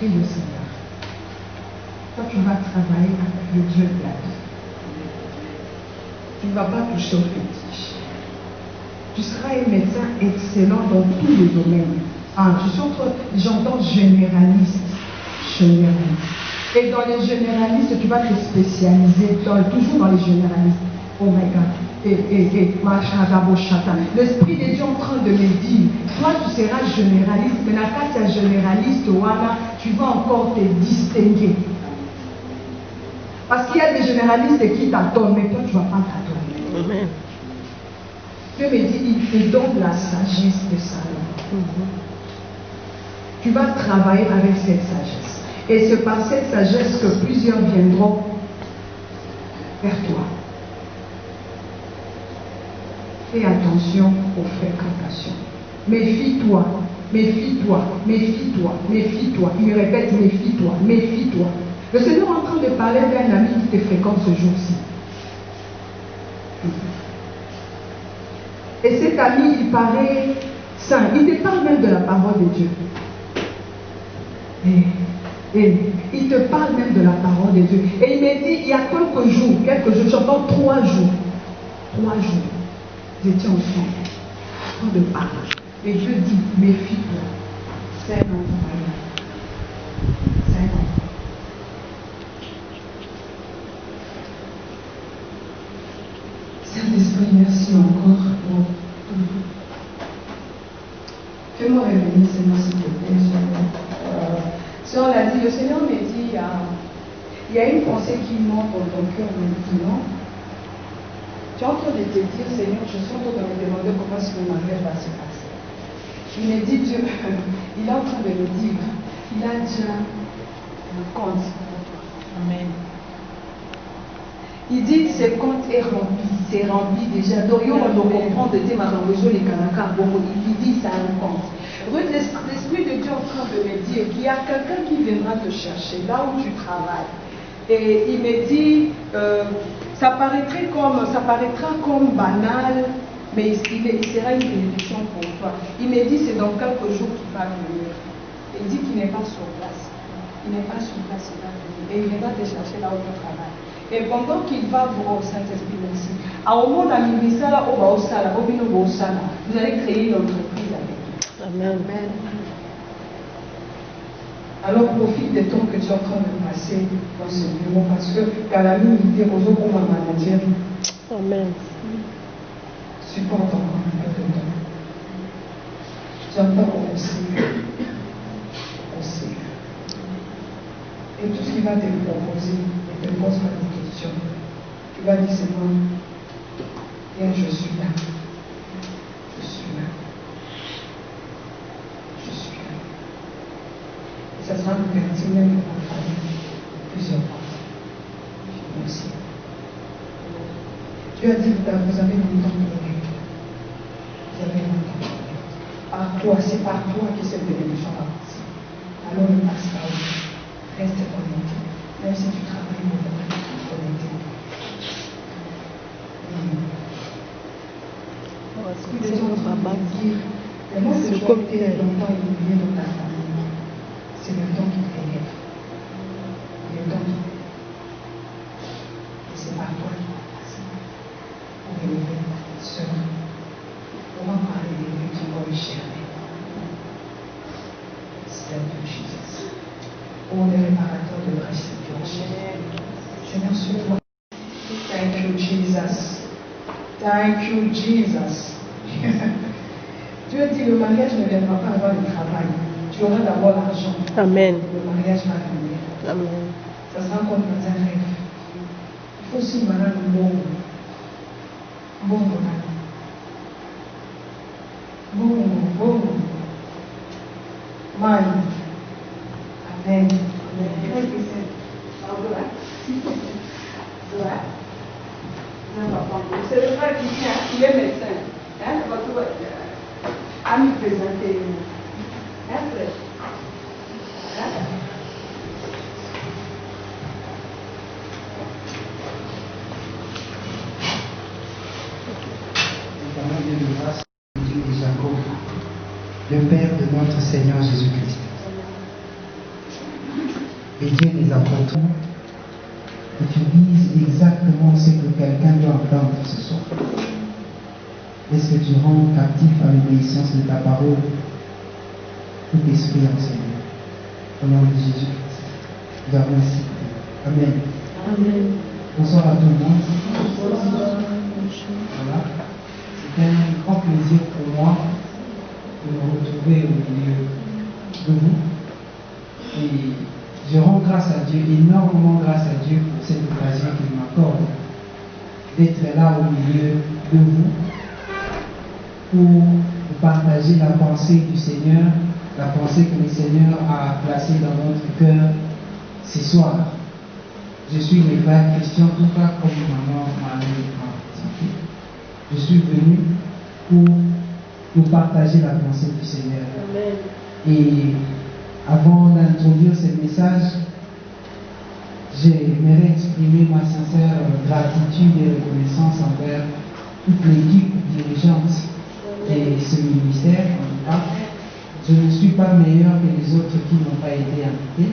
et le Seigneur. Toi, tu vas travailler avec le Dieu de la vie. Tu ne vas pas toucher au fétiche. Tu seras un médecin excellent dans tous les domaines. J'entends généraliste. Et dans les généralistes, tu vas te spécialiser toujours dans les généralistes. Oh my God. L'Esprit de Dieu est en train de me dire, toi tu seras généraliste, mais la carte est généraliste, tu vas encore te distinguer. Parce qu'il y a des généralistes qui t'attendent, mais toi tu ne vas pas t'attendre. Amen. Dieu me dit, il te donne la sagesse de Salomon. Tu vas travailler avec cette sagesse. Et c'est par cette sagesse que plusieurs viendront vers toi. Fais attention aux fréquentations. Méfie-toi, méfie-toi, méfie-toi, méfie-toi. Il me répète, méfie-toi, méfie-toi. Le Seigneur est en train de parler d'un ami qui te fréquente ce jour-ci. Et cet ami, il paraît saint. Il te parle même de la parole de Dieu. Et il te parle même de la parole de Dieu. Et il me dit, il y a quelques jours, j'entends 3 jours. 3 jours. Nous étions ensemble, en train de parler. Et Dieu dit, méfie-toi. C'est un enfant. C'est un enfant. Saint-Esprit, merci encore pour tout. Fais-moi revenir, Seigneur, s'il te plaît. Sœur l'a dit, le Seigneur me dit, il y a une pensée qui monte dans ton cœur maintenant. Tu es en train de te dire, Seigneur, je suis en train de me demander comment est-ce que mon mariage va se passer. Il me dit, Dieu, il est en train de me dire, il a déjà un compte. Amen. Il dit, ce compte est rempli, c'est rempli déjà. Donc, il va comprendre de ma religion, les Kanaka, il dit, ça a un compte. L'Esprit de Dieu est en train de me dire qu'il y a quelqu'un qui viendra te chercher là où tu travailles. Et il me dit, ça paraîtra comme banal, mais il sera une bénédiction pour toi. Il me dit, c'est dans quelques jours qu'il va venir. Il dit qu'il n'est pas sur place. Il n'est pas sur place, il va venir. Et il viendra te chercher là où tu travailles. Et pendant qu'il va voir au Saint-Esprit, merci. Vous allez créer une entreprise avec lui. Amen. Amen. Alors profite des temps que tu es en train de passer dans ce bureau parce que dans la minute, aux comme un manager. Amen. Supporte encore un peu de temps. J'entends conseil. Et tout ce qu'il va te proposer, ne te pose pas de questions. Tu vas dire seulement, bien, je suis là. Je suis là. Je suis là. Et ça sera une garantie même pour ma famille. Plusieurs fois. Merci. Dieu a dit, vous avez longtemps pleuré. Vous avez longtemps pleuré. Par toi, c'est par toi que cette bénédiction va passer. Alors ne passe pas au Dieu. Reste connecté. Même si tu travailles beaucoup, reste connecté. Les gens vont dire, mais moi, ce que tu as été longtemps oublié dans ta famille, c'est le temps qui t'élève. Le temps qui t'élève. Et c'est par toi qui va passer. Pour élever ta soeur. On va parler des vies qui vont échapper. C'est un peu Jesus. Oh, le réparateur de la restitution. Seigneur, sauve-moi. Thank you, Jesus. Thank you, Jesus. Dieu dit, le mariage ne viendra pas avant le travail. Tu auras d'abord l'argent. Amen. Le mariage va venir. Amen. Ça sera comme dans un rêve. Il faut aussi marier le bon. Bon, man. Amen. C'est le frère qui vient, il est médecin. À nous présenter. Le Père de notre Seigneur Jésus-Christ, et Dieu les apporte, que tu dises exactement ce que quelqu'un doit entendre ce soir. Est-ce que tu rends captif à l'obéissance de ta parole tout esprit enseigné? Au nom de Jésus-Christ, nous avons ainsi prié. Amen. Amen. Bonsoir à tout le monde. Bonsoir. Voilà. C'est un grand plaisir pour moi de me retrouver au milieu de vous. Et je rends grâce à Dieu, énormément grâce à Dieu pour cette occasion qu'il m'accorde d'être là au milieu de vous pour partager la pensée du Seigneur, la pensée que le Seigneur a placée dans notre cœur ce soir. Je suis le frère Christian, tout cas comme maman m'a dit. Je suis venu pour partager la pensée du Seigneur. Amen. Et avant d'introduire ce message, j'aimerais exprimer ma sincère gratitude et reconnaissance envers toute l'équipe dirigeante de ce ministère. En tout cas, je ne suis pas meilleur que les autres qui n'ont pas été invités.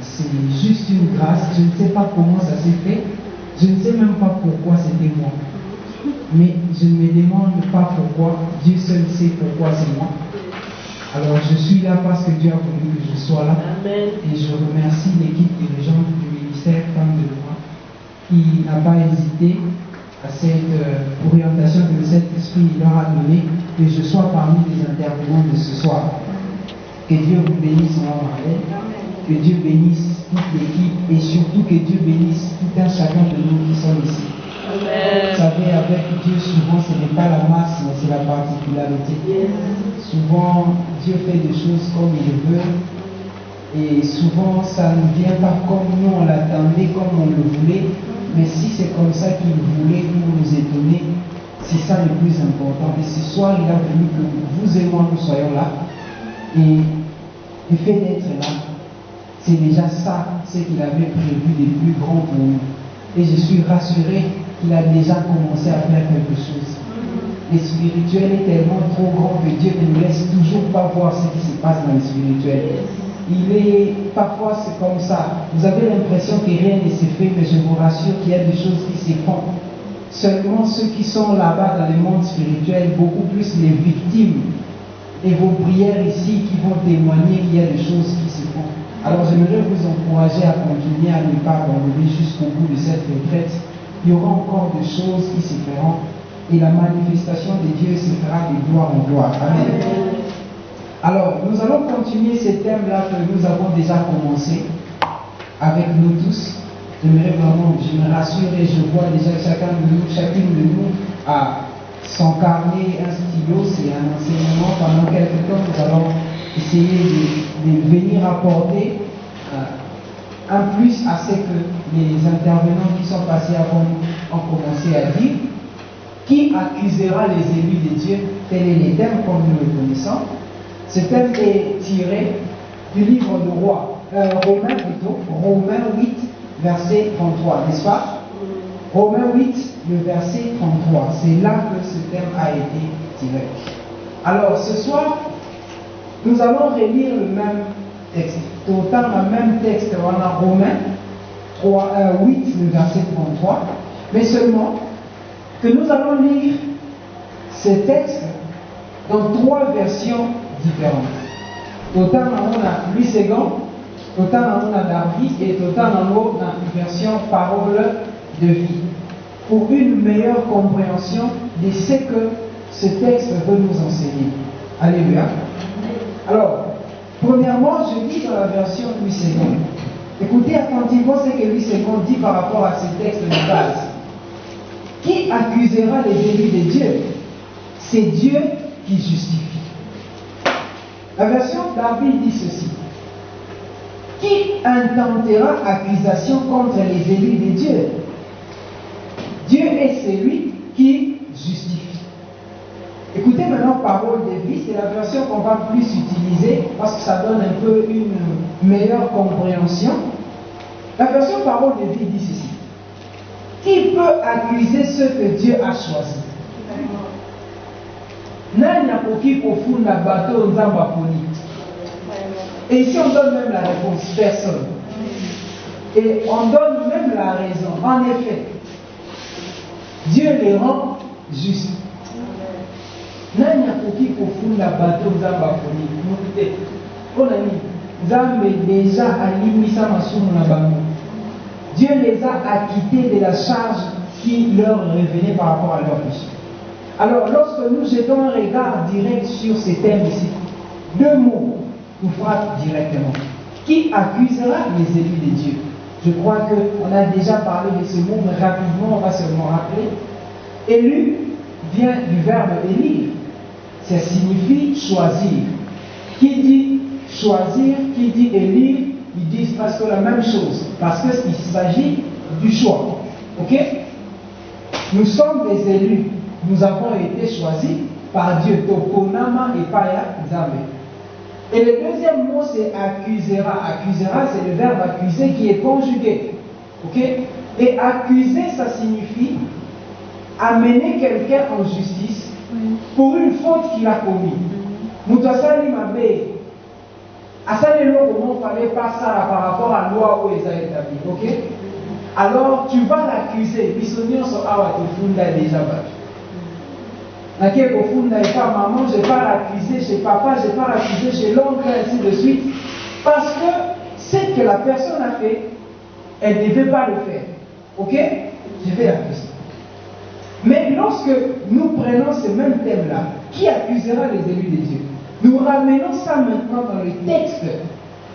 C'est juste une grâce. Je ne sais pas comment ça s'est fait. Je ne sais même pas pourquoi c'était moi. Mais je ne me demande pas pourquoi. Dieu seul sait pourquoi c'est moi. Alors je suis là parce que Dieu a voulu que je sois là. Amen. Et je remercie l'équipe dirigeante du ministère Femme de Loi qui n'a pas hésité à cette orientation que le Saint-Esprit leur a donnée, que je sois parmi les intervenants de ce soir. Que Dieu vous bénisse en Marlène, que Dieu bénisse toute l'équipe et surtout que Dieu bénisse tout un chacun de nous qui sommes ici. Amen. Vous savez, avec Dieu, souvent ce n'est pas la masse, mais c'est la particularité. Yes. Souvent, Dieu fait des choses comme il veut, et souvent ça ne vient pas comme nous on l'attendait, comme on le voulait, mais si c'est comme ça qu'il voulait pour nous étonner, c'est ça le plus important. Et ce soir, il a voulu que vous et moi nous soyons là, et le fait d'être là, c'est déjà ça, ce qu'il avait prévu de plus grand pour nous. Et je suis rassuré qu'il a déjà commencé à faire quelque chose. Le spirituel est tellement trop grand que Dieu ne nous laisse toujours pas voir ce qui se passe dans le spirituel. Parfois c'est comme ça. Vous avez l'impression que rien ne s'est fait, mais je vous rassure qu'il y a des choses qui se font. Seulement ceux qui sont là-bas dans le monde spirituel, beaucoup plus les victimes et vos prières ici qui vont témoigner qu'il y a des choses qui se font. Alors j'aimerais vous encourager à continuer à ne pas abandonner jusqu'au bout de cette retraite. Il y aura encore des choses qui se feront et la manifestation de Dieu se fera de gloire en gloire. Amen. Alors, nous allons continuer ce thème-là que nous avons déjà commencé avec nous tous. J'aimerais vraiment, je me rassure et je vois déjà chacune de nous a son carnet, un stylo, c'est un enseignement. Pendant quelques temps, nous allons essayer de venir apporter un plus à ce que les intervenants qui sont passés avant nous ont commencé à dire. Qui accusera les élus de Dieu? Tel est le thème comme nous le connaissons. Ce thème est tiré du livre de Romains 8, verset 33, n'est-ce pas? Romains 8, le verset 33. C'est là que ce thème a été tiré. Alors ce soir, nous allons relire le même texte. Autant le même texte, on a Romains 8, le verset 33, mais seulement que nous allons lire ce texte dans 3 versions différentes. Autant on a Louis II, autant on a Darby et autant on a une version parole de vie, pour une meilleure compréhension de ce que ce texte veut nous enseigner. Alléluia. Alors, premièrement, je lis dans la version Louis II. Écoutez attentivement ce que Louis II dit par rapport à ce texte de base. Qui accusera les élus de Dieu? C'est Dieu qui justifie. La version David dit ceci. Qui intentera accusation contre les élus de Dieu? Dieu est celui qui justifie. Écoutez maintenant parole de vie, c'est la version qu'on va plus utiliser parce que ça donne un peu une meilleure compréhension. La version parole de vie dit ceci. Qui peut accuser ceux que Dieu a choisis? Nani akoki kofunda bato nzamba poni? Et ici, on donne même la réponse, personne. Et on donne même la raison. En effet, Dieu les rend justes. Nani akoki kofunda bato nzamba poni mukite. Onani nzambe déjà alimisa masumu na bango. Dieu les a acquittés de la charge qui leur revenait par rapport à leur péché. Alors, lorsque nous jetons un regard direct sur ces thèmes ici, deux mots nous frappent directement. Qui accusera les élus de Dieu? Je crois qu'on a déjà parlé de ce mot, mais rapidement, on va seulement rappeler. Élu vient du verbe élire. Ça signifie choisir. Qui dit choisir, qui dit élire, ils disent presque la même chose. Parce qu'il s'agit du choix. Ok? Nous sommes des élus. Nous avons été choisis par Dieu. Tokonama et Paya Nzambe. Et le deuxième mot, c'est accusera. Accusera, c'est le verbe accuser qui est conjugué. Ok? Et accuser, ça signifie amener quelqu'un en justice pour une faute qu'il a commise. Moutasali Mabé, Asali Lo, comment fallait pas ça par rapport à la loi où ils ont établi. Ok? Alors tu vas l'accuser. Bisognon so awa te funda déjà battu. Naké ko funda et pas maman, je vais pas l'accuser chez papa, je vais pas l'accuser chez l'oncle, ainsi de suite. Parce que ce que la personne a fait, elle ne devait pas le faire. Ok? Je vais l'accuser. Mais lorsque nous prenons ce même thème-là, qui accusera les élus de Dieu? Nous ramenons ça maintenant dans le texte.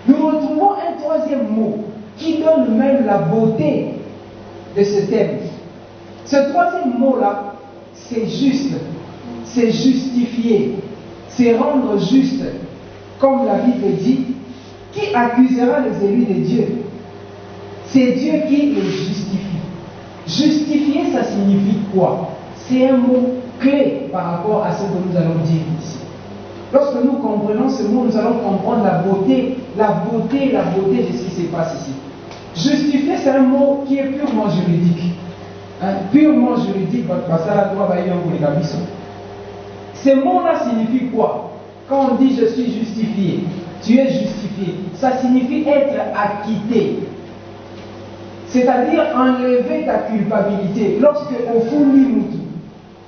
Nous retrouvons un troisième mot qui donne même la beauté de ce thème. Ce troisième mot-là, c'est juste, c'est justifier, c'est rendre juste. Comme la Bible dit, qui accusera les élus de Dieu? C'est Dieu qui les justifie. Justifier, ça signifie quoi? C'est un mot clé par rapport à ce que nous allons dire ici. Lorsque nous comprenons ce mot, nous allons comprendre la beauté de ce qui se passe ici. Justifier, c'est un mot qui est purement juridique. Purement juridique, ce mot-là signifie quoi? Quand on dit je suis justifié, tu es justifié, ça signifie être acquitté. C'est-à-dire enlever ta culpabilité. Lorsque au fond nous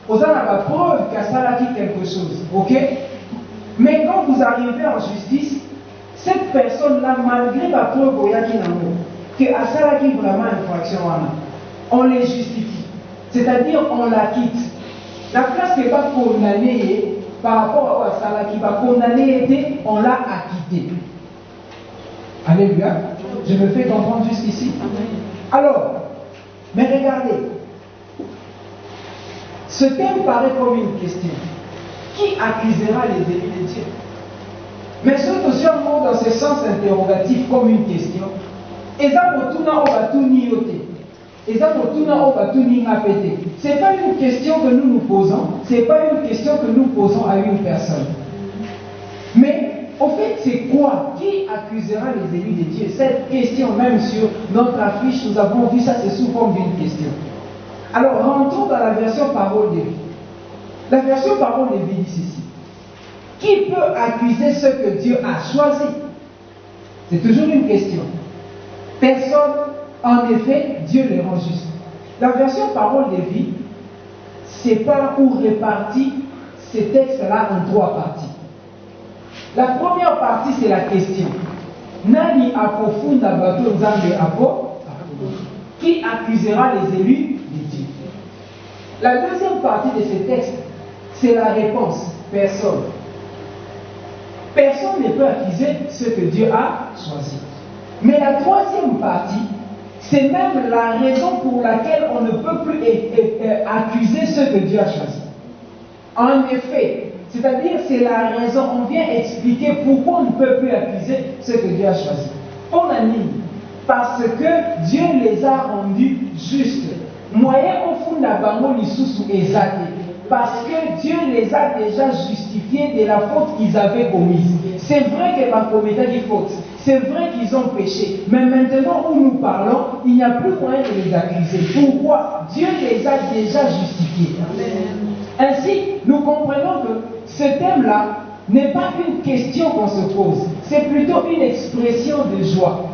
on a la preuve qu'à ça a dit quelque chose. Ok? Mais quand vous arrivez en justice, cette personne-là, malgré la preuve qu'à ça a dit vraiment infraction, on les justifie. C'est-à-dire on la quitte. La place n'est pas condamnée par rapport à ça qui va condamner, on l'a acquitté. Alléluia. Je me fais comprendre jusqu'ici. Alors, mais regardez, ce thème paraît comme une question. Qui accusera les élus de Dieu? Mais ce deuxième mot dans ce sens interrogatif comme une question. Ce n'est pas une question que nous nous posons, ce n'est pas une question que nous posons à une personne. Mais au fait, c'est quoi? Qui accusera les élus de Dieu? Cette question, même sur notre affiche, nous avons vu ça, c'est sous forme d'une question. Alors, rentrons dans la version parole de vie. La version parole de vie dit ceci. Qui peut accuser ce que Dieu a choisi? C'est toujours une question. Personne, en effet, Dieu les rend justes. La version parole de vie sépare ou répartit ces textes-là en trois parties. La première partie, c'est la question. Nani apofunda bato nzambe apo? Qui accusera les élus de Dieu? La deuxième partie de ce texte, c'est la réponse. Personne. Personne ne peut accuser ce que Dieu a choisi. Mais la troisième partie, c'est même la raison pour laquelle on ne peut plus accuser ce que Dieu a choisi. En effet, c'est-à-dire c'est la raison, on vient expliquer pourquoi on ne peut plus accuser ce que Dieu a choisi. On a mis, parce que Dieu les a rendus justes. Moyen au fond la bango lisusu ezate. Parce que Dieu les a déjà justifiés de la faute qu'ils avaient commise. C'est vrai que ma commettait des fautes. C'est vrai qu'ils ont péché. Mais maintenant où nous parlons, il n'y a plus moyen de les accuser. Pourquoi? Dieu les a déjà justifiés. Ainsi, nous comprenons que ce thème-là n'est pas une question qu'on se pose. c'est plutôt une expression de joie.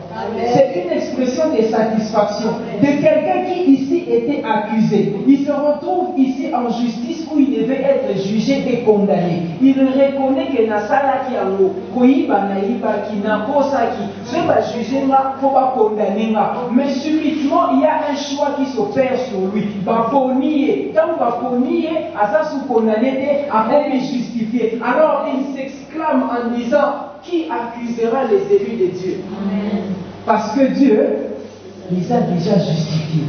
C'est une expression de satisfaction de quelqu'un qui ici était accusé. Il se retrouve ici en justice où il devait être jugé et condamné. Il reconnaît que Nasala qui a l'eau, Koiba Naïba qui n'a pas ça qui, je vais juger là, faut pas condamner là. Mais subitement, il y a un choix qui s'opère sur lui. Va ponier, quand on va ponier, à ça sous condamné, après il justifié. Alors il s'exclame en disant, qui accusera les élus de Dieu? Amen. Parce que Dieu les a déjà justifiés.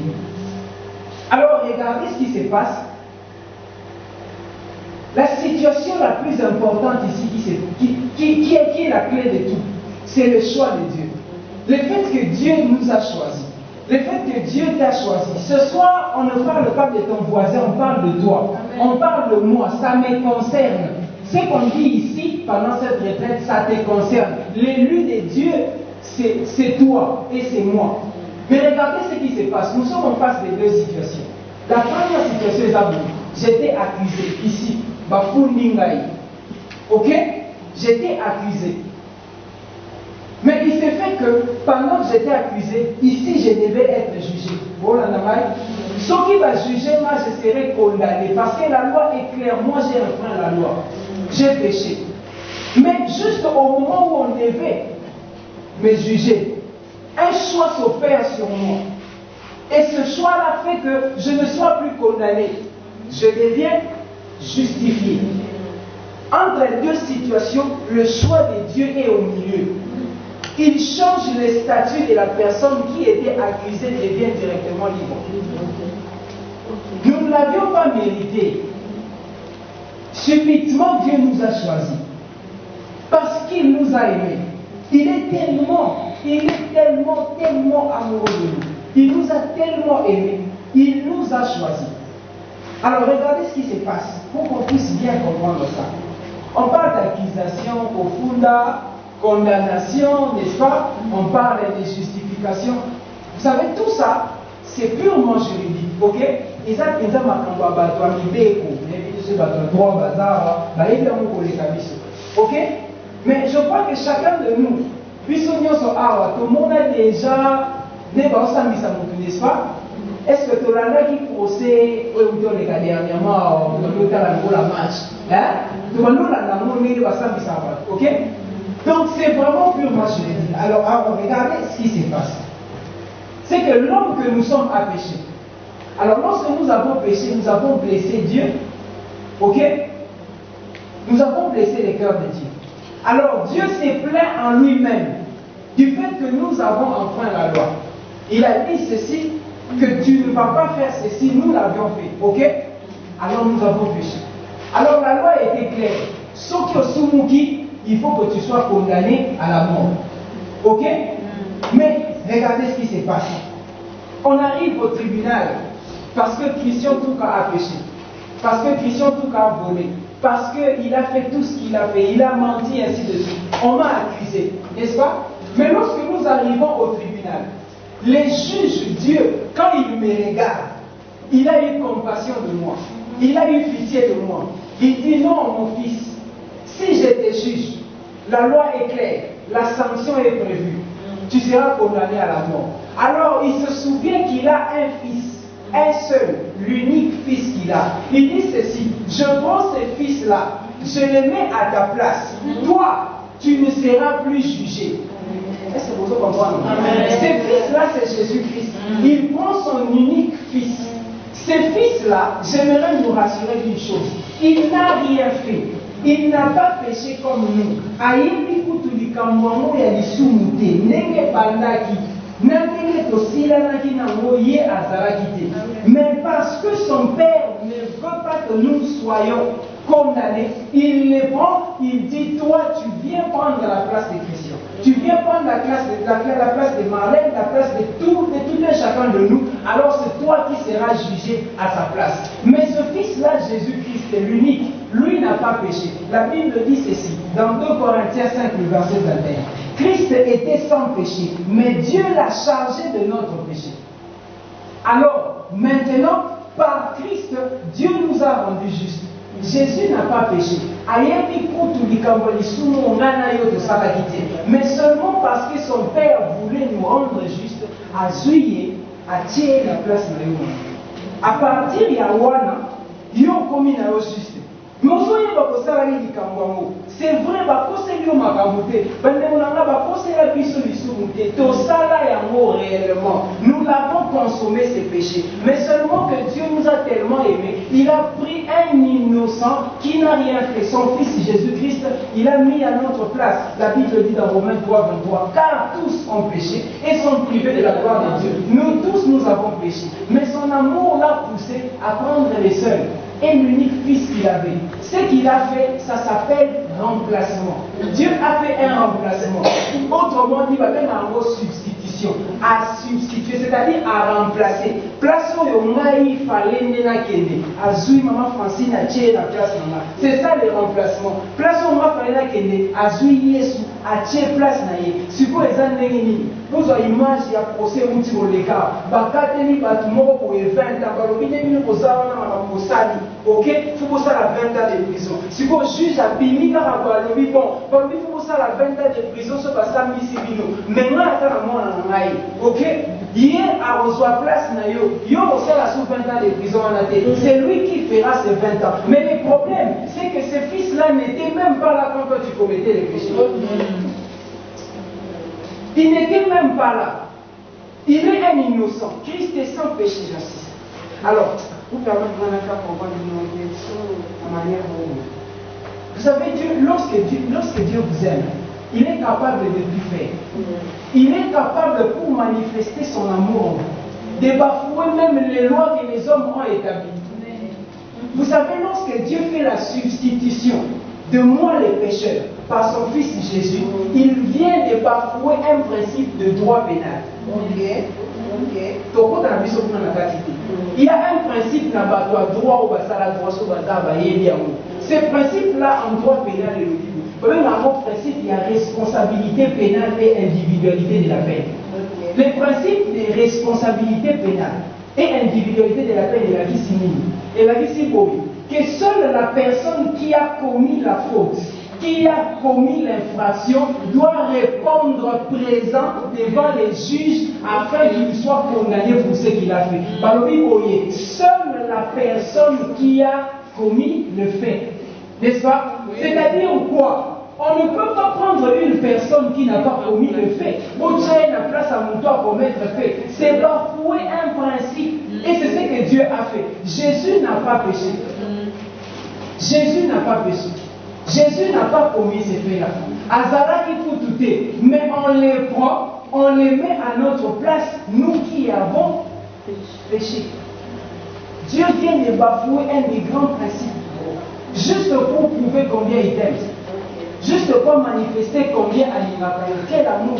Alors regardez ce qui se passe. La situation la plus importante ici, qui est la clé de tout, c'est le choix de Dieu. Le fait que Dieu nous a choisis. Le fait que Dieu t'a choisi. Ce soir, on ne parle pas de ton voisin, on parle de toi. Amen. On parle de moi, ça me concerne. Ce qu'on dit ici, pendant cette retraite, ça te concerne. L'élu de Dieu, c'est toi et c'est moi. Mais regardez ce qui se passe. Nous sommes en face de deux situations. La première situation est à vous. J'étais accusé ici. Bafundingai. Ok? J'étais accusé. Mais il s'est fait que pendant que j'étais accusé, ici je devais être jugé. Voilà, ce qui va juger, moi je serai condamné. Parce que la loi est claire. Moi j'ai enfreint la loi. J'ai péché. Mais juste au moment où on devait me juger, un choix s'opère sur moi. Et ce choix-là fait que je ne sois plus condamné. Je deviens justifié. Entre les deux situations, le choix de Dieu est au milieu. Il change le statut de la personne qui était accusée, devient directement libre. Nous ne l'avions pas mérité. Subitement, Dieu nous a choisis. Parce qu'il nous a aimés. Il est tellement amoureux de nous. Il nous a tellement aimés. Il nous a choisis. Alors regardez ce qui se passe pour qu'on puisse bien comprendre ça. On parle d'accusation profunda, condamnation, n'est-ce pas? On parle de justification. Vous savez, tout ça, c'est purement juridique. Ok? Ok? Mais je crois que chacun de nous, puisque nous sommes tout le monde a déjà n'est-ce pas? Est-ce que tu as qui procès dernièrement la match? Ok? Donc c'est vraiment purement juridique. Alors regardez ce qui se passe. C'est que l'homme que nous sommes a péché. Alors lorsque nous avons péché, nous avons blessé Dieu. Ok? Nous avons blessé le cœur de Dieu. Alors Dieu s'est plaint en lui-même du fait que nous avons enfreint la loi. Il a dit ceci, que tu ne vas pas faire ceci, nous l'avions fait. Ok? Alors nous avons péché. Alors la loi était claire. Sauf que Sumuki, il faut que tu sois condamné à la mort. Ok? Mais regardez ce qui s'est passé. On arrive au tribunal parce que Christian Touka a péché. Parce que Christian Touka a volé. Parce qu'il a fait tout ce qu'il a fait. Il a menti, ainsi de suite. On m'a accusé. N'est-ce pas? Mais lorsque nous arrivons au tribunal, les juges, Dieu, quand il me regarde, il a eu compassion de moi. Il a eu pitié de moi. Il dit non, mon fils, si je te juge, la loi est claire, la sanction est prévue, tu seras condamné à la mort. Alors il se souvient qu'il a un fils, un seul, l'unique fils qu'il a. Il dit ceci, je prends ce fils-là, je le mets à ta place. Toi, tu ne seras plus jugé. Est-ce que vous comprenez? Ce fils-là, c'est Jésus-Christ. Il prend son unique fils. Ce fils-là, j'aimerais nous rassurer d'une chose. Il n'a rien fait. Il n'a pas péché comme nous. Aïebi kutulikamwamo ya lisumute. Nenge bandaki. Nenge tosilanaki nango ye azaraki te. Mais parce que son père ne veut pas que nous soyons condamnés, il les prend, il dit, toi, tu viens prendre la place de Christian. Tu viens prendre la place de Marlène, la place de tout un chacun de nous. Alors c'est toi qui seras jugé à sa place. Mais ce fils-là, Jésus-Christ, est l'unique. Lui n'a pas péché. La Bible dit ceci, dans 2 Corinthiens 5, le verset 21. Christ était sans péché, mais Dieu l'a chargé de notre péché. Alors, maintenant, par Christ, Dieu nous a rendus justes. Jésus n'a pas péché. ayebi kutu likambo lisumu ngana yo tosalaki te, mais seulement parce que son père voulait nous rendre juste, azwi atie la place na yo. À partir ya wana yo komi na yo juste, mais ozoyeba kosalaki likambo yango. C'est vrai, bakoseli yo makambo te, bandeko na nga bakosela biso lisumu te, tosala yango réellement. Nous l'avons consommé ces péchés, mais seulement que Dieu nous a tellement aimés, il a pris un innocent qui n'a rien fait, son fils Jésus-Christ, il a mis à notre place. La Bible dit dans Romains 3, 23, car tous ont péché et sont privés de la gloire de Dieu. Nous tous nous avons péché, mais son amour l'a poussé à prendre les seuls et l'unique fils qu'il avait. Ce qu'il a fait, ça s'appelle remplacement. Dieu a fait un remplacement. Autrement dit, il va faire une substitution. À substituer, c'est-à-dire à remplacer. Place où il fallait nena kende. Azui maman Francine a tiré la place maman. C'est ça le remplacement. Place où il fallait nena kende. Azui Yesu a tiré place naye. Suppose les années vous avez image il y a procès où tu veux les cas. Bakateli batumoko pour 20 ans. Balobine mine kozala na makosali. Ok, il faut que ça la 20 ans de prison. Si vous juge à Bimika, il faut que ça la 20 ans de prison, ce que ça mis Sibino. Maintenant, ok, hier, à reçoit place, il y a sous 20 ans de prison. C'est lui qui fera ces 20 ans. Mais le problème, c'est que ce fils-là n'était même pas là quand tu commettais les péchés. Il n'était même pas là. Il est un innocent. Christ est sans péché, j'insiste. Alors, vous permettez de comprendre la manière dont vous savez, lorsque Dieu vous aime, il est capable de tout faire. Il est capable pour manifester son amour, de bafouer même les lois que les hommes ont établies. Vous savez, lorsque Dieu fait la substitution de moi les pécheurs par son fils Jésus, il vient de bafouer un principe de droit pénal. Il y a un principe dans le droit au basala droit sur ce principe-là en droit pénal est le premier principe, il y a responsabilité pénale et individualité de la peine. Le principe de responsabilité pénale et individualité de la peine de la vie civile et la vie civile, que seule la personne qui a commis la faute, qui a commis l'infraction, doit répondre présent devant les juges afin qu'il soit condamné pour ce qu'il a fait. Seule la personne qui a commis le fait. N'est-ce pas? C'est-à-dire quoi? On ne peut pas prendre une personne qui n'a pas commis le fait. Pour créer la place à mon toit pour mettre fait. C'est bafouer un principe. Et c'est ce que Dieu a fait. Jésus n'a pas péché. Jésus n'a pas péché. Jésus n'a pas commis ces faits-là. Azara qui faut douter. Mais on les prend, on les met à notre place, nous qui avons péché. Dieu vient de bafouer un des grands principes. Juste pour prouver combien il t'aime. Juste pour manifester combien il m'a pris. Quel amour.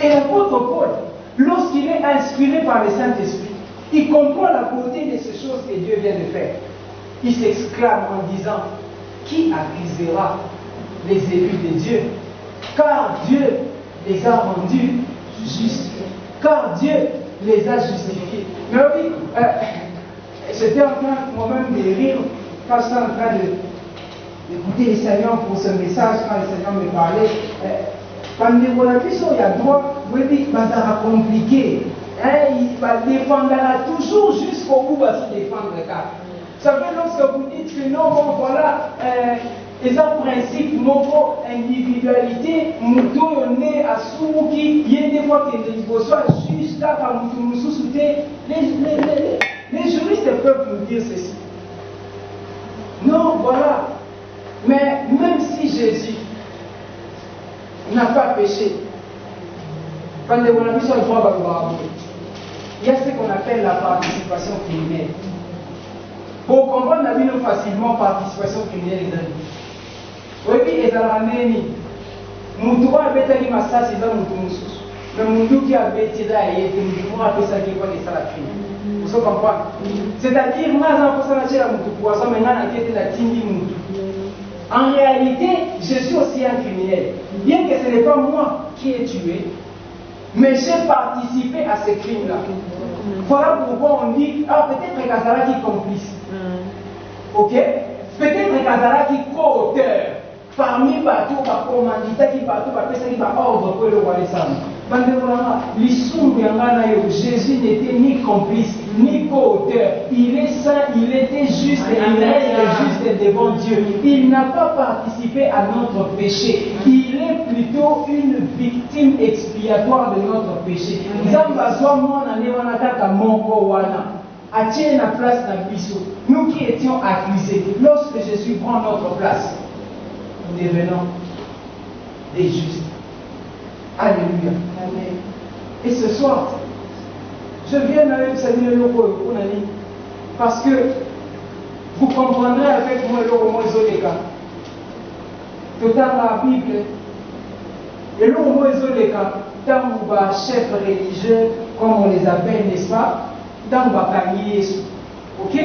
Et l'apôtre Paul, lorsqu'il est inspiré par le Saint-Esprit, il comprend la beauté de ces choses que Dieu vient de faire. Il s'exclame en disant, qui accusera les élus de Dieu? Car Dieu les a rendus justes. Car Dieu les a justifiés. Mais oui, j'étais en train moi-même de rire quand j'étais en train d'écouter le Seigneur pour ce message, quand le Seigneur me parlait. Pendant la question, il y a droit, vous voyez, ça sera compliqué. Il va défendre toujours jusqu'au bout, il va se défendre le cas. Vous savez, lorsque vous dites que non, bon, voilà, les principes, mon individualité, mon on est à Souki, il y a des fois que les soit juste là, par nous soutenir. Les juristes peuvent nous dire ceci. Non, voilà. Mais même si Jésus n'a pas péché, il y a ce qu'on appelle la participation criminelle. Pour comprendre la vie facilement, participation criminelle les amis. Oui, et ça ramène. Moutoua a bétali massa, c'est dans mon moussous. Mais Moutou qui a bétali là, et il faut appeler ça qui est la crime. Vous comprenez? C'est-à-dire, moi, j'ai un peu la Moutou poisson, maintenant, la quête de la Tindi Moutou. En réalité, je suis aussi un criminel. Bien que ce n'est pas moi qui ai tué, mais j'ai participé à ces crimes-là. Voilà pourquoi on dit, ah, peut-être que Kazara qui est complice. Ok? Peut-être qu'Azara qui co-auteur, parmi bateau, par commanditaire qui bateau, par personne qui va ordre pour le roi des Sables. Jésus n'était ni complice, ni co-auteur. Il est saint, il était juste et il reste juste devant Dieu. Il n'a pas participé à notre péché. Il est plutôt une victime expiatoire de notre péché. Nous qui étions accusés, lorsque Jésus prend notre place, nous devenons des justes. Alléluia. Amen. Et ce soir, je viens avec Samuel Loko parce que vous comprendrez avec moi le roman Zoleka. Tout dans la Bible, et le roman Zoleka, dans le chef religieux, comme on les appelle, n'est-ce pas? Dans le panier. Ok?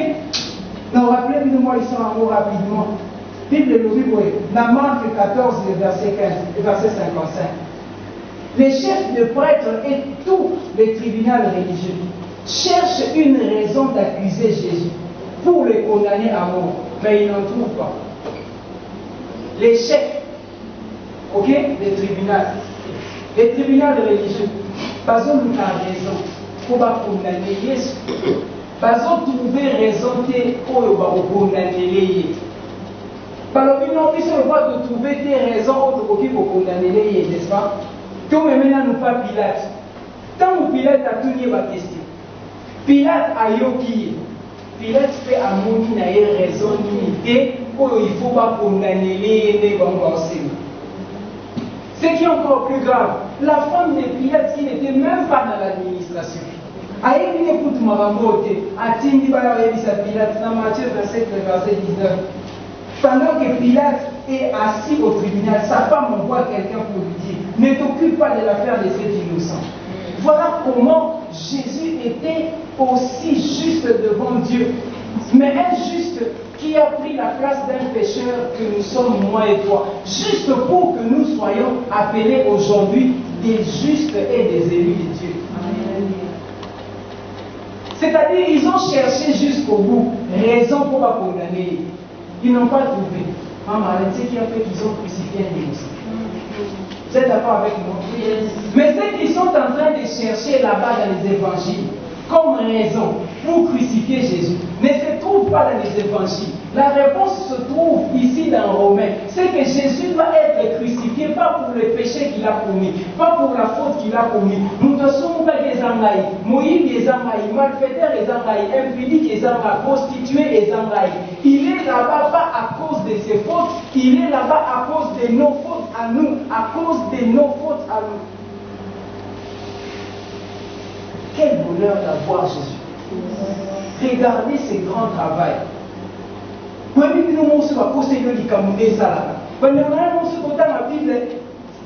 Donc, rappelez-moi ici en mot rapidement. Bible le livre, dans Marc 14, verset 15 et verset 55. Les chefs de prêtres et tous les tribunaux religieux cherchent une raison d'accuser Jésus pour le condamner à mort, mais ils n'en trouvent pas. Les chefs, ok, des tribunaux religieux, pas ont raison pour condamner Jésus, pas ont trouvé raison pour condamner. Par l'opinion, ils sont pas de trouver des raisons pour condamner, n'est-ce pas? Tout le monde n'a pas Pilate. Tant que Pilate a tout nié ma question. Pilate a yoki. Pilate fait à mon raison d'unité pour il faut pas condamner les bambasses. Ce qui est encore plus grave, la femme de Pilate qui n'était même pas dans l'administration. Aïe, il écoute ma mamote. A-t-il dit Pilate dans Matthieu 27, verset 19. Pendant que Pilate est assis au tribunal, sa femme envoie quelqu'un pour lui dire: ne t'occupe pas de l'affaire de cet innocent. Voilà comment Jésus était aussi juste devant Dieu, mais un juste qui a pris la place d'un pécheur que nous sommes, moi et toi, juste pour que nous soyons appelés aujourd'hui des justes et des élus de Dieu. C'est-à-dire, ils ont cherché jusqu'au bout raison pour la condamner. Ils n'ont pas trouvé. Maman, c'est ce qui a fait qu'ils ont crucifié un innocent. Vous êtes d'accord avec moi? Mais ce qu'ils sont en train de chercher là-bas dans les évangiles, comme raison pour crucifier Jésus, ne se trouve pas dans les évangiles. La réponse se trouve ici dans Romains. C'est que Jésus doit être crucifié, pas pour le péché qu'il a commis, pas pour la faute qu'il a commis. Nous ne sommes pas des envahis. Moïse les envahis, malfaiteurs les envahis, impudiques les envahis, prostitués les envahis. Il est là-bas pas à cause de ses fautes, il est là-bas à cause de nos fautes à nous, à cause de nos fautes à nous. Quel bonheur d'avoir Jésus. Regardez ce grand travail. Quand nous sommes posés dans les ça, quand nous sommes dans la Bible,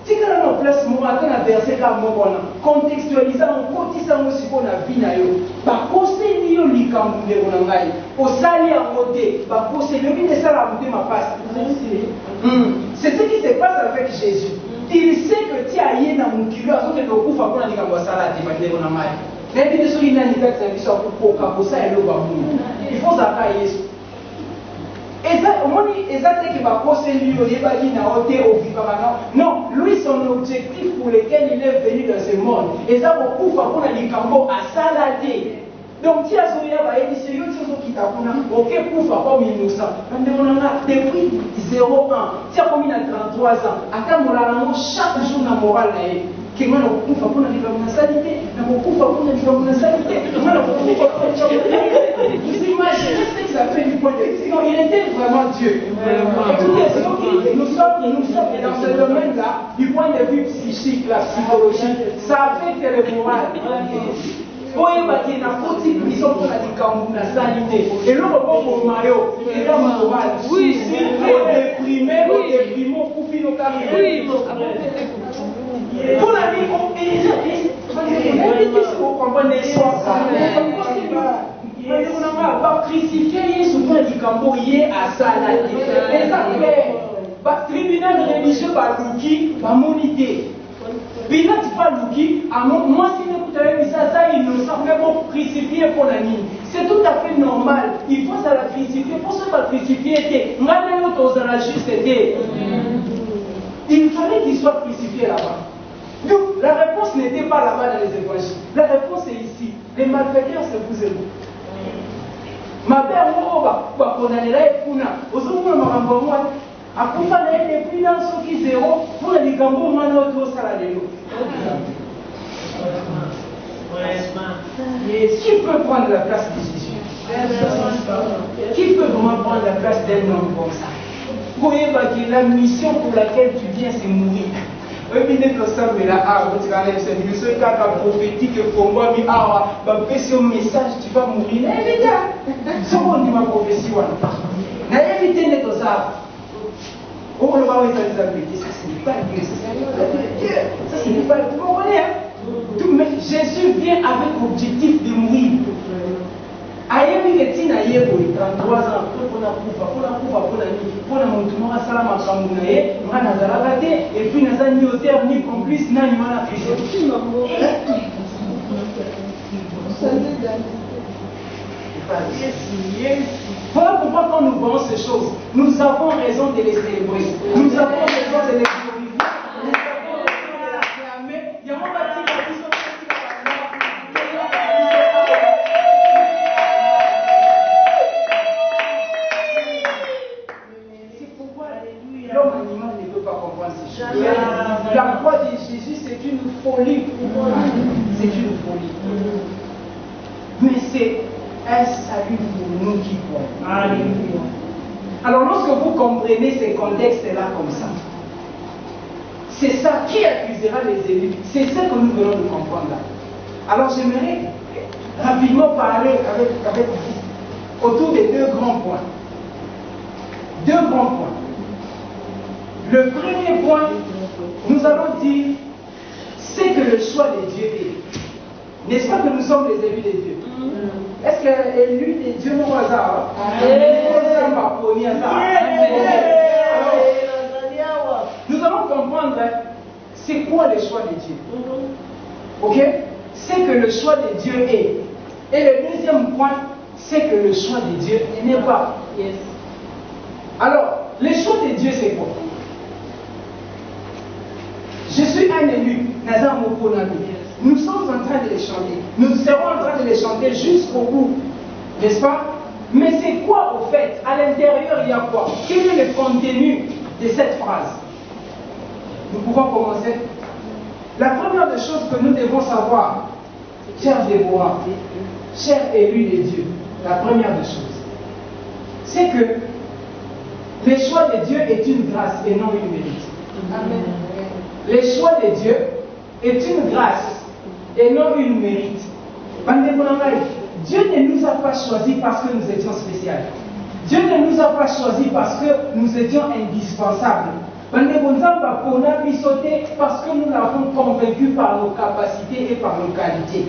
si nous avons place, nous avons un verset contextualisant, on continue aussi pour la vie. Par conseil, nous avons dit au sali à côté, par conseil, nous avons dit ça à côté ma passe. C'est ce qui se passe avec Jésus. Il sait que tu as yé dans mon kilo, à ce que nous pouvons faire des salades, des salades. Il faut savoir Jésus. Non, lui, son objectif pour lequel il est venu dans ce monde, et ça pour pouvoir qu'on a dit cambo à salader. Donc, si à ce moment-là, il y a des choses qui t'apprennent, ok, pour faire comme innocent. Depuis 0 ans, si à combien de 33 ans, à quand on chaque jour dans la morale, que moi, on peut pas dire la salité, on peut pas dire la salité, vous imaginez ce que ça fait du point de vue. Sinon, il était vraiment Dieu. Écoutez, nous sommes dans ce domaine-là, du point de vue psychique, la psychologie, ça affecte le moral. Il y a une prison pour la salité. Et là, on va Mario, et là, on va oui, c'est déprimé, pour finir au carré. Pour la vie, on comprenez on va crucifier souvent du cambo à salade. Et ça fait, le tribunal religieux va louki, va moniter. Pilate va louki, moi, si vous avez mis ça innocent, mais bon, crucifié pour la nuit. C'est tout à fait normal. Il faut ça la crucifier. Pour se faire crucifier, il fallait qu'il soit crucifié là-bas. Donc, la réponse n'était pas là-bas dans les évangiles. La réponse est ici. Les malfaiteurs, c'est vous et vous. Ma mère, on a là et on a. Aux autres, akufa na ye depuis dans ce qui zéro pour les likambo mwana auto sala lelo. Et qui peut prendre la place de Jésus? Qui peut vraiment prendre la place d'un homme comme ça? Voyez que la mission pour laquelle tu viens, c'est mourir. Oui, mais nous sommes là, vous allez se dire, ce cas prophétique pour moi, mais c'est un message, tu vas mourir. Mais les gars, c'est bon, ma prophétie. N'a évité de ça. Oh, le mari ça ce n'est pas Dieu, ça ce n'est pas Dieu. Vous comprenez, hein? Mais Jésus vient avec l'objectif de mourir. Ayebi Ketine Ayebo, 33 ans, après qu'on a et puis nous avons ni auteur, ni complice, ni animal. Voilà pourquoi quand nous voyons ces choses, nous avons raison de les célébrer. Nous avons raison de les glorifier. Nous avons raison de les acclamer. Il y a un bâtiment qui sont c'est pourquoi l'homme animal ne peut pas comprendre ces choses. La croix de Jésus, c'est une folie. C'est une folie. Mais c'est un salut pour nous qui croyons. Alléluia. Alors lorsque vous comprenez ces contextes-là comme ça, c'est ça qui accusera les élus. C'est ça que nous venons de comprendre là. Alors j'aimerais rapidement parler avec vous autour des deux grands points. Deux grands points. Le premier point, nous allons dire, c'est que le choix de Dieu est. N'est-ce pas que nous sommes les élus de Dieu? Est-ce que l'élu de Dieu nous hasard? Nous allons comprendre c'est quoi le choix de Dieu. Ok? C'est que le choix de Dieu est. Et le deuxième point, c'est que le choix de Dieu n'est pas. Yes. Alors, le choix de Dieu, c'est quoi? Je suis un élu, Nazar Mokonami. Nous sommes en train de les chanter. Nous serons en train de les chanter jusqu'au bout. N'est-ce pas? Mais c'est quoi au fait? À l'intérieur, il y a quoi? Quel est le contenu de cette phrase? Nous pouvons commencer. La première des choses que nous devons savoir, chers Déborah, chers élus de Dieu, la première des choses, c'est que le choix de Dieu est une grâce et non une mérite. Amen. Le choix de Dieu est une grâce et non une mérite. Dieu ne nous a pas choisis parce que nous étions spéciaux. Dieu ne nous a pas choisis parce que nous étions indispensables. Parce que nous l'avons convaincu par nos capacités et par nos qualités.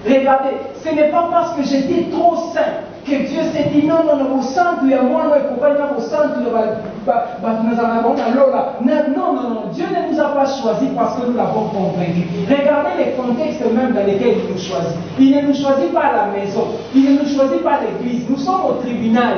Regardez, ce n'est pas parce que j'étais trop saint que Dieu s'est dit non, au centre, il y a moi, il ne faut pas être au centre, non, Dieu ne nous a pas choisis parce que nous l'avons convaincu. Regardez les contextes même dans lesquels il nous choisit. Il ne nous choisit pas à la maison, il ne nous choisit pas à l'église, nous sommes au tribunal.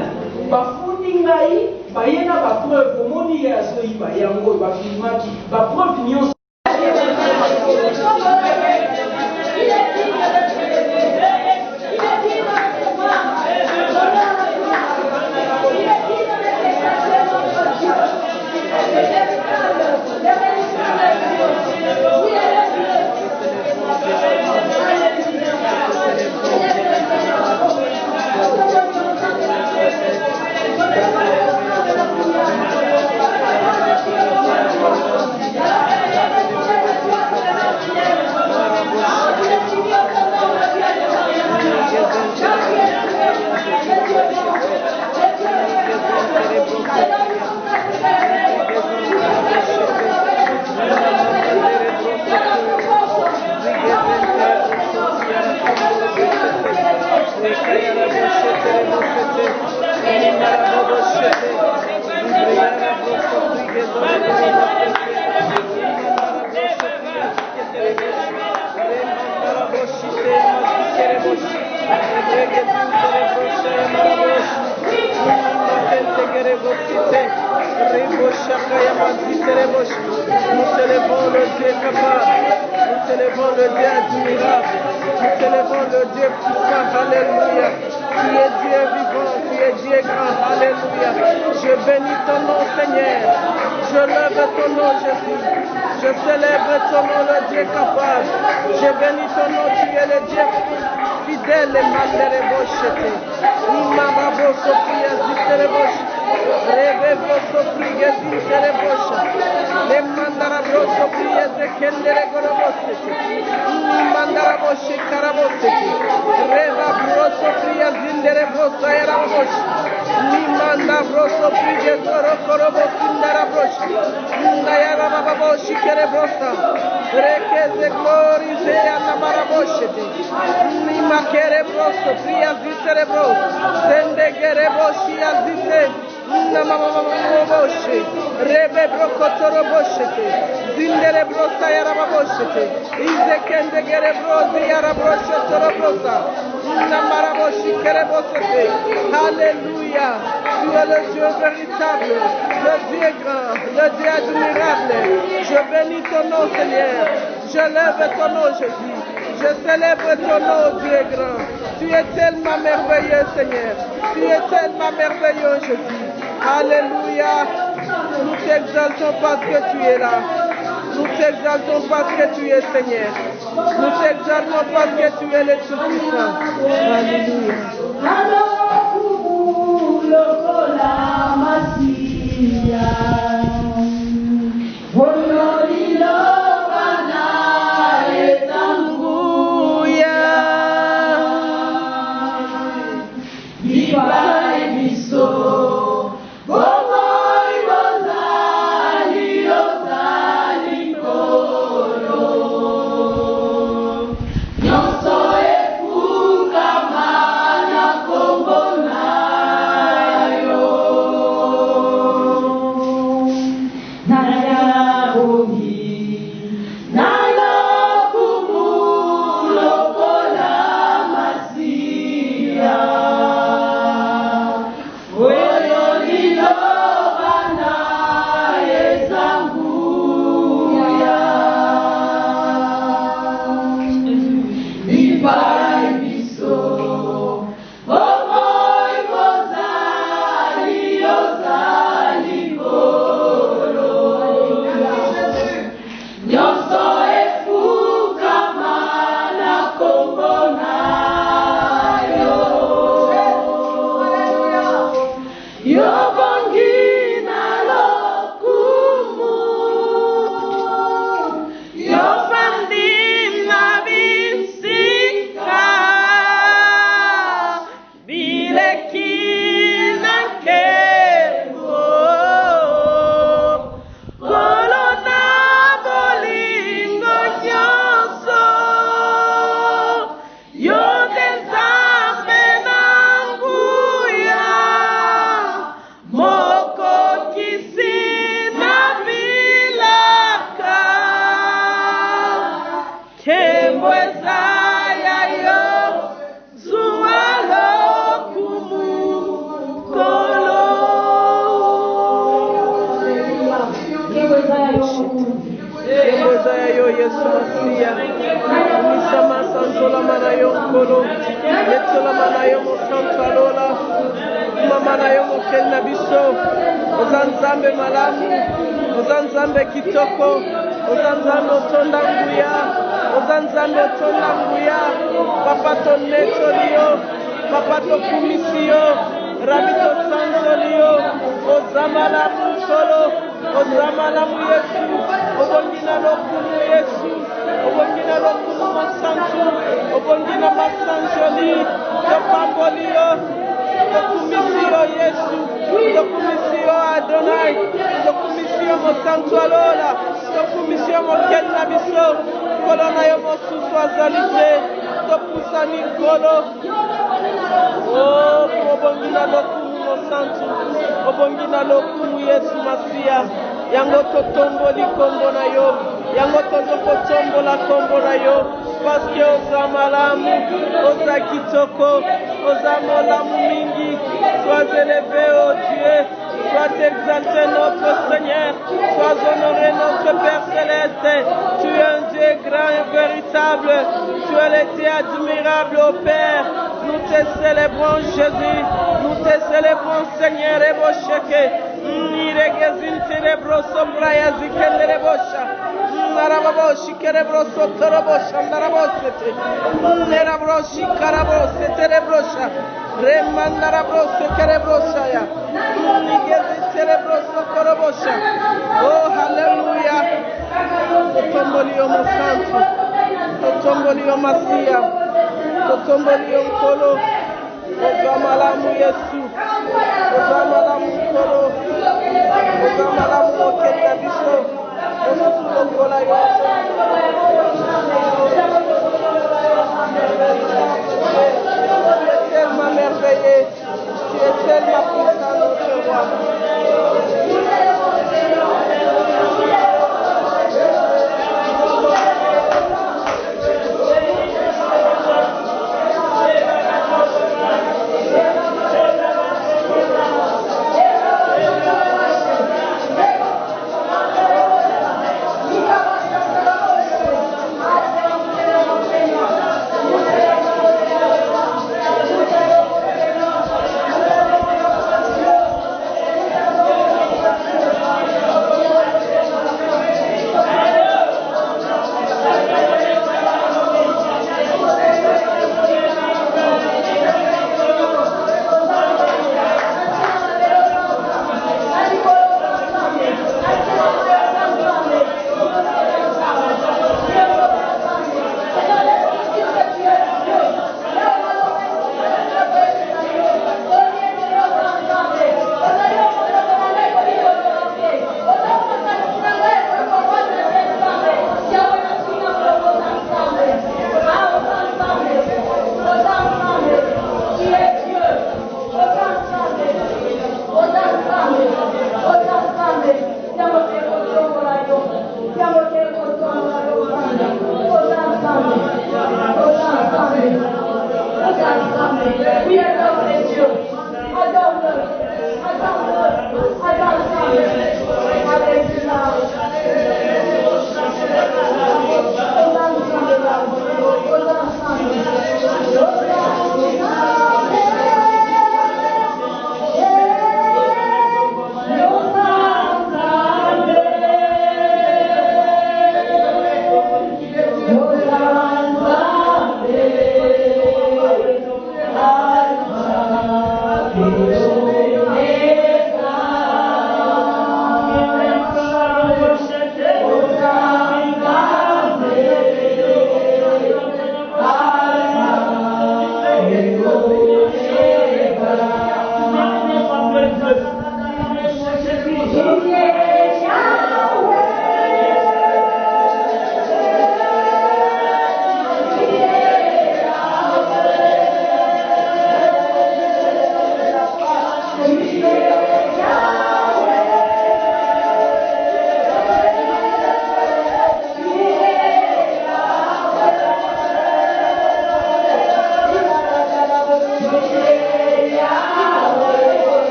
Nous célébrons le Dieu capable. Nous célébrons le Dieu admirable. Nous célébrons le Dieu puissant. Alléluia. Tu es Dieu vivant. Tu es Dieu grand. Alléluia. Je bénis ton nom, Seigneur. Je lève ton nom, Jésus. Je célèbre ton nom, le Dieu capable. Je bénis ton nom. Tu es le Dieu fidèle et malérebochete. Imamabo sopria zitereboche. Rebebo sopria zitereboche. Le mandarabo sopria zekendere gorobosete. Mandarabo shekarabosete. Reba broso sopria zinderebosa yaraboshe. Mandabro sopria zorokorobosindaraboshe. Ndayarababo shikerebosa. Rekeze glorize anabaraboshete. Makere broso fria zisere bro sende gere boshi azise namamamamamoshe rebe brokotoro boshete zindere brosa yaraba boshete izekende gere brozi yaraboshe toro brosa namaraboshi kere bosete. Alléluia. Tu es le Dieu véritable, le Dieu grand, le Dieu admirable. Je bénis ton nom, Seigneur. Je lève ton nom, Jésus. Je célèbre ton nom, Dieu grand. Tu es tellement merveilleux, Seigneur. Tu es tellement merveilleux, Jésus. Alléluia. Nous t'exaltons parce que tu es là. Nous t'exaltons parce que tu es Seigneur. Nous t'exaltons parce que tu es le Tout-Puissant. Alléluia. Ozanzambe malamu, Ozanzambe kitoko, Ozanzambe otondanguya, Ozanzambe otondanguya, Papa tonetolio, Papa tokumisio, Rabito sansolio, Ozamalamu solo, Ozamalamu Yesu, Obongina lokunu Yesu, Obongina lokunu masansu, Obongina masansoli, Topambolio, Tokumisio Yesu, Tokumisio Adonai, Tokumisio Mosantualola, Tokumisio Mokenna Biso, Kolona Yomo Suswa Zalite, Topusani Kolo, Oh, Obongina Lokumu Mosantu, Obongina Lokumu Yesu Masia, Yango Totomboli Kombo na yo, Yango Totopotombola Kombo na yo, parce que Ozamalamu, Ozakitoko, Ozamolamu mingi, sois élevé, oh Dieu, Sois exalté notre Seigneur, sois honoré notre Père Céleste. Tu es un Dieu grand et véritable, tu es le Dieu admirable au Père. Nous te célébrons Jésus, nous te célébrons Seigneur Ebosheke. Niregezin cerebro sombraya zikenerebosha. Narababoshi kerebroso torobosha narabosete. Nerabroshi karabose terebrosha. Remandarabroso kerebrosha ya. Nigezin cerebroso korobosha. Oh hallelujah. Totombolio mosantu. Totombolio masia. Totombolio kolo. Ozamalamu Yesu. Ozamalamu kolo. Ozamalamu okenda biso. Osusulokola Yesu. Tu es tellement merveilleux. Tu es tellement puissant, notre roi.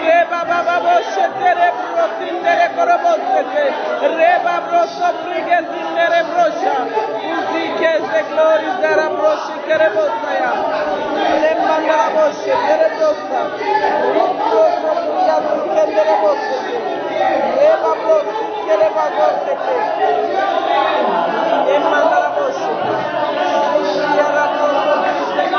Reba baba bo shetere pro tindere korobosete. Reba brosa brigas in nere brosha. Uzikes de glories dara broshi kere bosaya. Remba dara broshi kere brosa. Brosa brigas kere brosa. Reba brosi kere bagose ke. Remba dara broshi. Yara brosa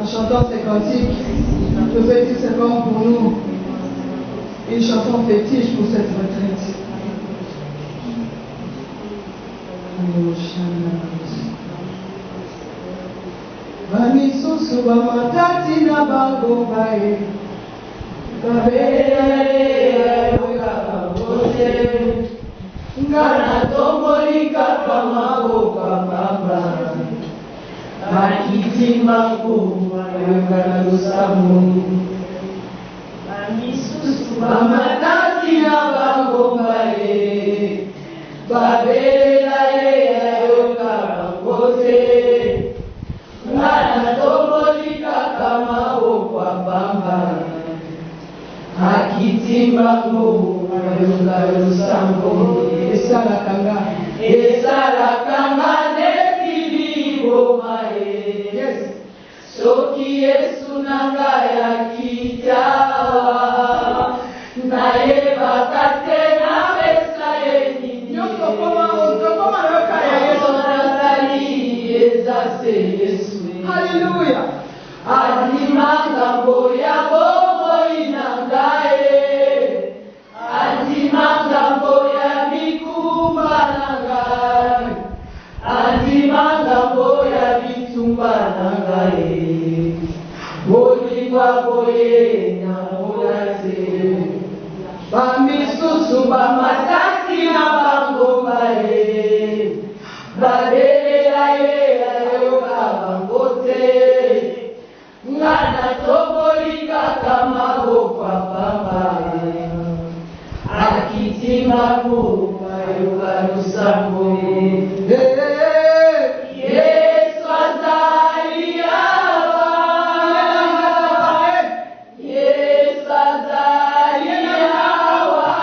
En chantant ces cantiques, je veux dire c'est comme pour nous une chanson fétiche pour cette retraite. Bamisusu bamatati na bango bae babele yokabote ngana tombolika pamaboka baba Makitimako ayokana lusamu Bamisusu bamatati na bango bae babela yokabote Ngana tombolika kama okwa bamba Akitimba mo ayonga lusambo Esala kanga netili bomae Yes Soki Yesu nanga ya kitawa Naye bakate na besa yeni Nyoko koma roka ya Yesu Natali ezase Yesu Hallelujah. Adimanga boya bobo inangae. Adimanga boya mikumba nangae. Adimanga boya bitumba nangae. Bolingwa boye na molase. Bamisusu bamatati na bango bae. Babela ye ayoka bangote Ngana tobolika kama okwa papa Akitima kupa ayoka lusambo Yesu azali awa Yesu azali awa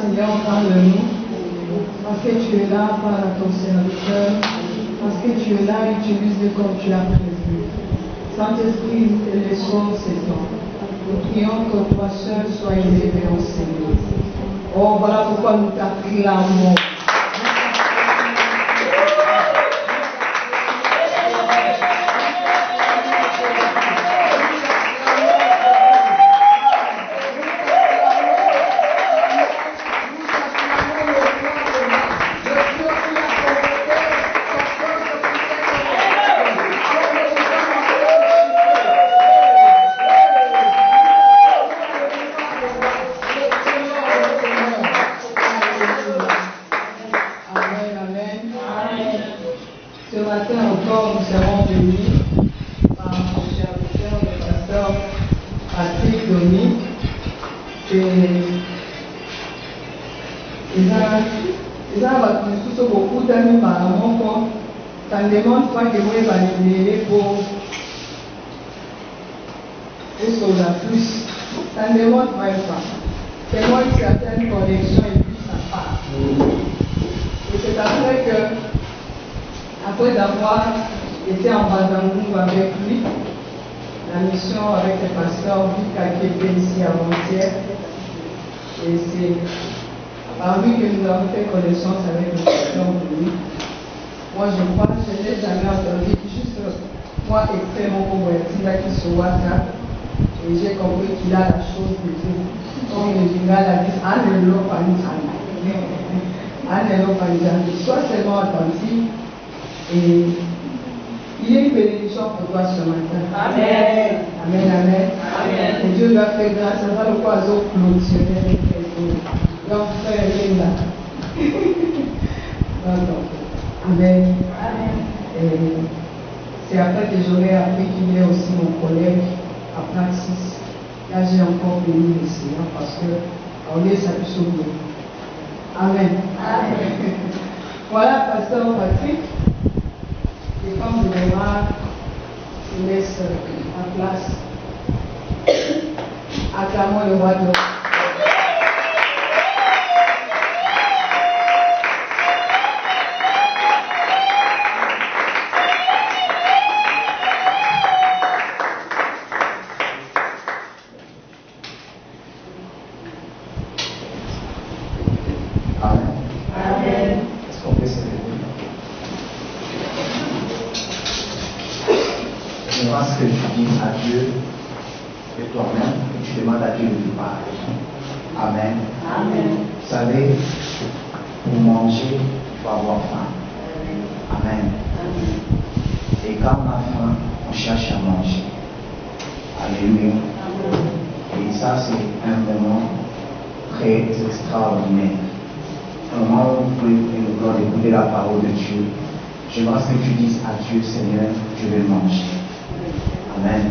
Seigneur, parle-nous, parce que tu es là, parle à ton serviteur, parce que tu es là, utilise-le comme tu as prévu. Saint-Esprit, nous te laissons ces temps. Nous prions que toi seul sois élevé en Seigneur. Oh, voilà pourquoi nous t'acclamons. Ce matin encore, nous serons bénis par mon serviteur, le pasteur Patrick Dominique. Ils ont beaucoup d'amis par mon compte. Ça ne demande pas que moi je vais pour sauver plus. Ça ne demande pas ça. C'est moi une certaine connexion et puis ça part. Et c'est après que, après avoir été en Badangou avec lui, la mission avec le pasteur Vika qui était ici avant-hier, et c'est par lui que nous avons fait connaissance avec le pasteur Louis. Moi je crois, je n'ai jamais entendu, juste moi extrêmement converti là qui se voit là, et j'ai compris qu'il a la chose de Dieu. Comme le Jingal a dit, Anelo Panjani. Anelo Panjani. Sois seulement attentif et il y a une bénédiction pour toi ce matin. Amen. Amen, amen. Amen. Et Dieu lui a fait grâce, ça va le poison clôturer. Donc, frère, il est là. Amen. Amen. Et c'est après que j'aurais appris qu'il est aussi mon collègue à Praxis. Là, j'ai encore béni le Seigneur parce que on est sa sauvé. Amen. Amen. Voilà, pasteur Patrick. Et comme je démarre, je laisse la place. Acclamons le roi de l'eau. Que tu dises à Dieu de toi-même et tu demandes à Dieu de te parler. Amen. Amen. Vous savez, pour manger, il faut avoir faim. Amen. Amen. Et quand on a faim, on cherche à manger. Alléluia. Amen. Et ça, c'est un moment très extraordinaire. Un moment où vous pouvez écouter la parole de Dieu. J'aimerais que tu dises à Dieu, Seigneur, je vais manger. Amen.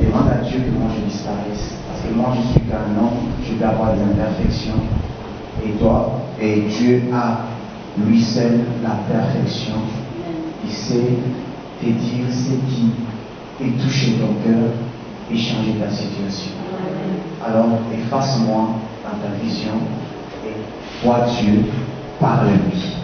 Demande à Dieu que moi je disparaisse. Parce que moi je suis qu'un homme, je peux avoir des imperfections. Et toi, et Dieu a lui seul la perfection. Il sait te dire ce qui est touché ton cœur et changer ta situation. Alors efface-moi dans ta vision et vois Dieu, parle-lui.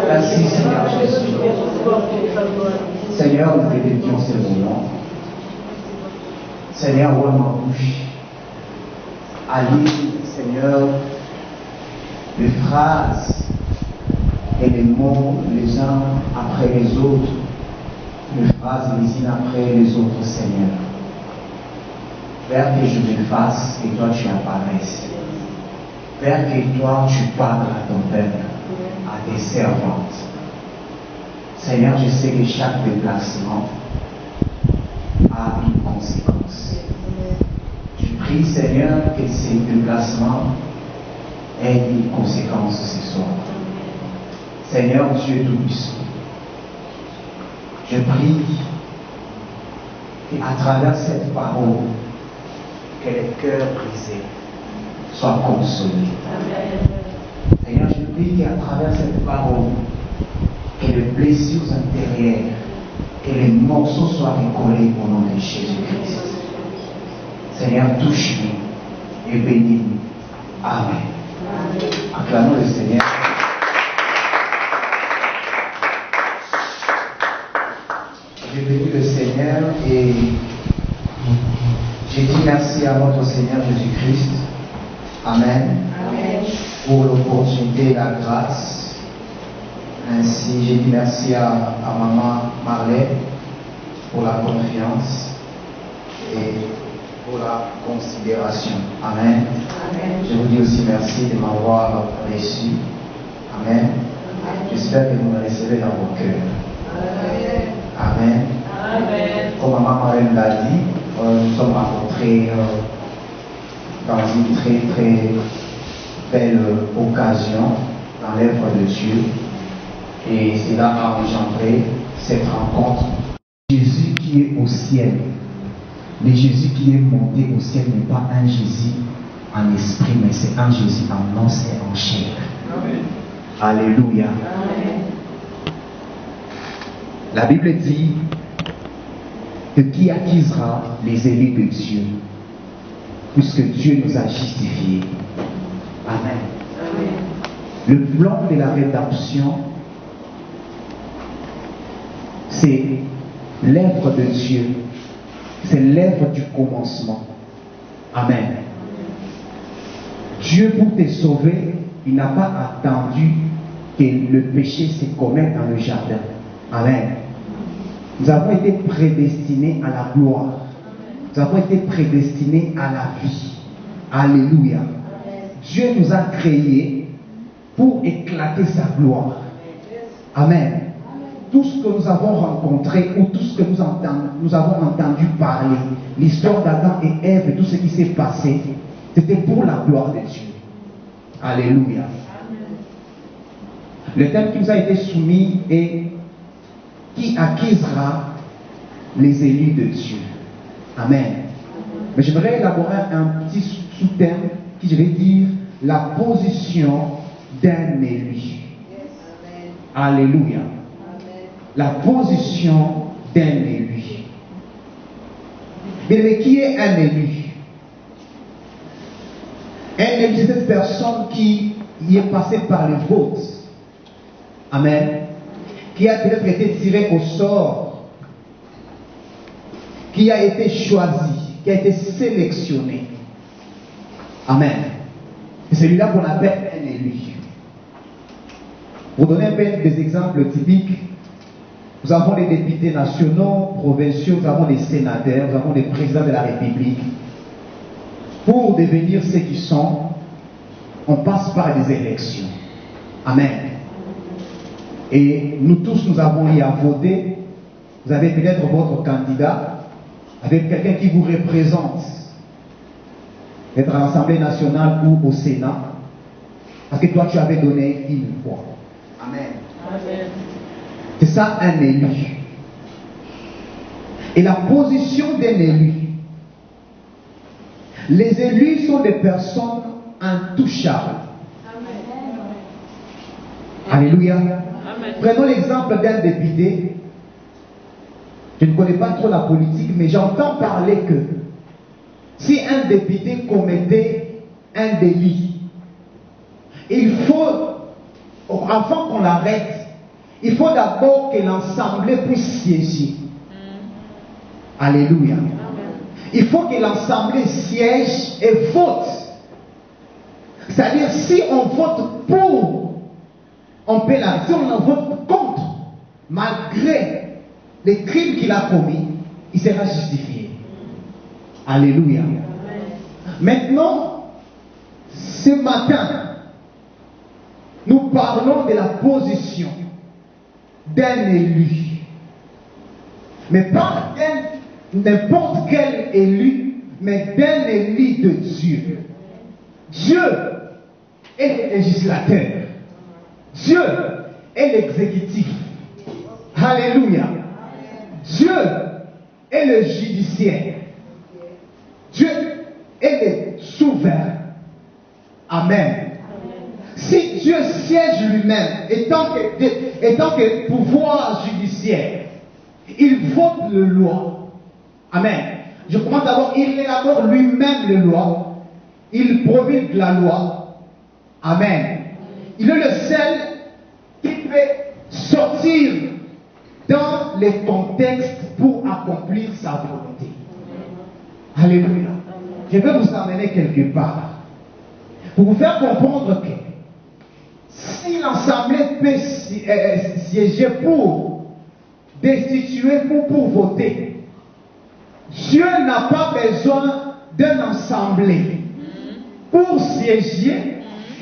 Merci Seigneur Jésus. Seigneur, nous te dédions ces moments. Seigneur, ouvre ma bouche à lire, Seigneur, les phrases et les mots les uns après les autres, les phrases les unes après les autres, Seigneur. Père, que je m'efface et toi tu apparaisses. Père, que toi tu parles à ton peuple, à tes servantes. Seigneur, je sais que chaque déplacement a une conséquence. Je prie, Seigneur, que ces déplacements aient une conséquence ce soir. Seigneur Dieu Tout-Puissant, je prie qu'à travers cette parole, que les cœurs brisés soient consolés. Seigneur, je prie qu'à travers cette parole, que les blessures intérieures, que les morceaux soient recollés au nom de Jésus-Christ. Seigneur, touche-nous et bénis-nous. Amen. Acclamons le Seigneur. Je bénis le Seigneur et je dis merci à notre Seigneur Jésus-Christ. Amen. Amen. Pour l'opportunité et la grâce. Ainsi, je dis merci à maman Marley pour la confiance et pour la considération. Amen. Amen. Je vous dis aussi merci de m'avoir reçu. Amen. J'espère que vous me recevez dans vos cœurs. Amen. Amen. Comme maman Marley l'a dit, nous sommes rencontrés dans une très très belle occasion dans l'œuvre de Dieu. Et cela a engendré cette rencontre. Jésus qui est au ciel, le Jésus qui est monté au ciel n'est pas un Jésus en esprit, mais c'est un Jésus en os et en chair. Amen. Alléluia. Amen. La Bible dit que qui accusera les élus de Dieu, puisque Dieu nous a justifiés. Amen. Amen. Le plan de la rédemption, c'est l'œuvre de Dieu, c'est l'œuvre du commencement. Amen. Dieu, pour te sauver, il n'a pas attendu que le péché se commette dans le jardin. Amen. Nous avons été prédestinés à la gloire. Nous avons été prédestinés à la vie. Alléluia. Dieu nous a créés pour éclater sa gloire. Amen. Tout ce que nous avons rencontré ou tout ce que nous avons entendu parler, l'histoire d'Adam et Ève et tout ce qui s'est passé, c'était pour la gloire de Dieu. Alléluia. Le thème qui nous a été soumis est qui accusera les élus de Dieu. Amen. Mais j'aimerais élaborer un petit sous-thème qui, je vais dire, la position d'un élu. Alléluia. La position d'un élu. Mais qui est un élu? Un élu, c'est cette personne qui y est passée par le vote. Amen. Qui a peut-être été tiré au sort, qui a été choisi, qui a été sélectionné. Amen. C'est celui-là qu'on appelle un élu. Pour donner un peu des exemples typiques, nous avons les députés nationaux, provinciaux, nous avons les sénateurs, nous avons les présidents de la République. Pour devenir ceux qui sont, on passe par des élections. Amen. Et nous tous, nous avons eu à voter. Vous avez peut-être votre candidat, avec quelqu'un qui vous représente, être à l'Assemblée nationale ou au Sénat, parce que toi, tu avais donné une voix. Amen. Amen. C'est ça un élu. Et la position d'un élu. Les élus sont des personnes intouchables. Alléluia. Amen. Prenons l'exemple d'un député. Je ne connais pas trop la politique, mais j'entends parler que si un député commettait un délit, il faut, avant qu'on l'arrête, il faut d'abord que l'Assemblée puisse siéger. Alléluia. Il faut que l'Assemblée siège et vote. C'est-à-dire, si on vote pour, on peut la. Si on vote contre, malgré les crimes qu'il a commis, il sera justifié. Alléluia. Maintenant, ce matin, nous parlons de la position d'un élu. Mais pas n'importe quel élu, mais d'un élu de Dieu. Dieu est le législateur. Dieu est l'exécutif. Alléluia. Dieu est le judiciaire. Dieu est le souverain. Amen. Si Dieu siège lui-même, étant que pouvoir judiciaire, il vote les lois. Amen. Je commence d'abord, il élabore lui-même les lois. Il promulgue la loi. Amen. Il est le seul qui peut sortir dans les contextes pour accomplir sa volonté. Alléluia. Je vais vous emmener quelque part pour vous faire comprendre que si l'Assemblée peut siéger pour destituer, pour voter, Dieu n'a pas besoin d'une assemblée pour siéger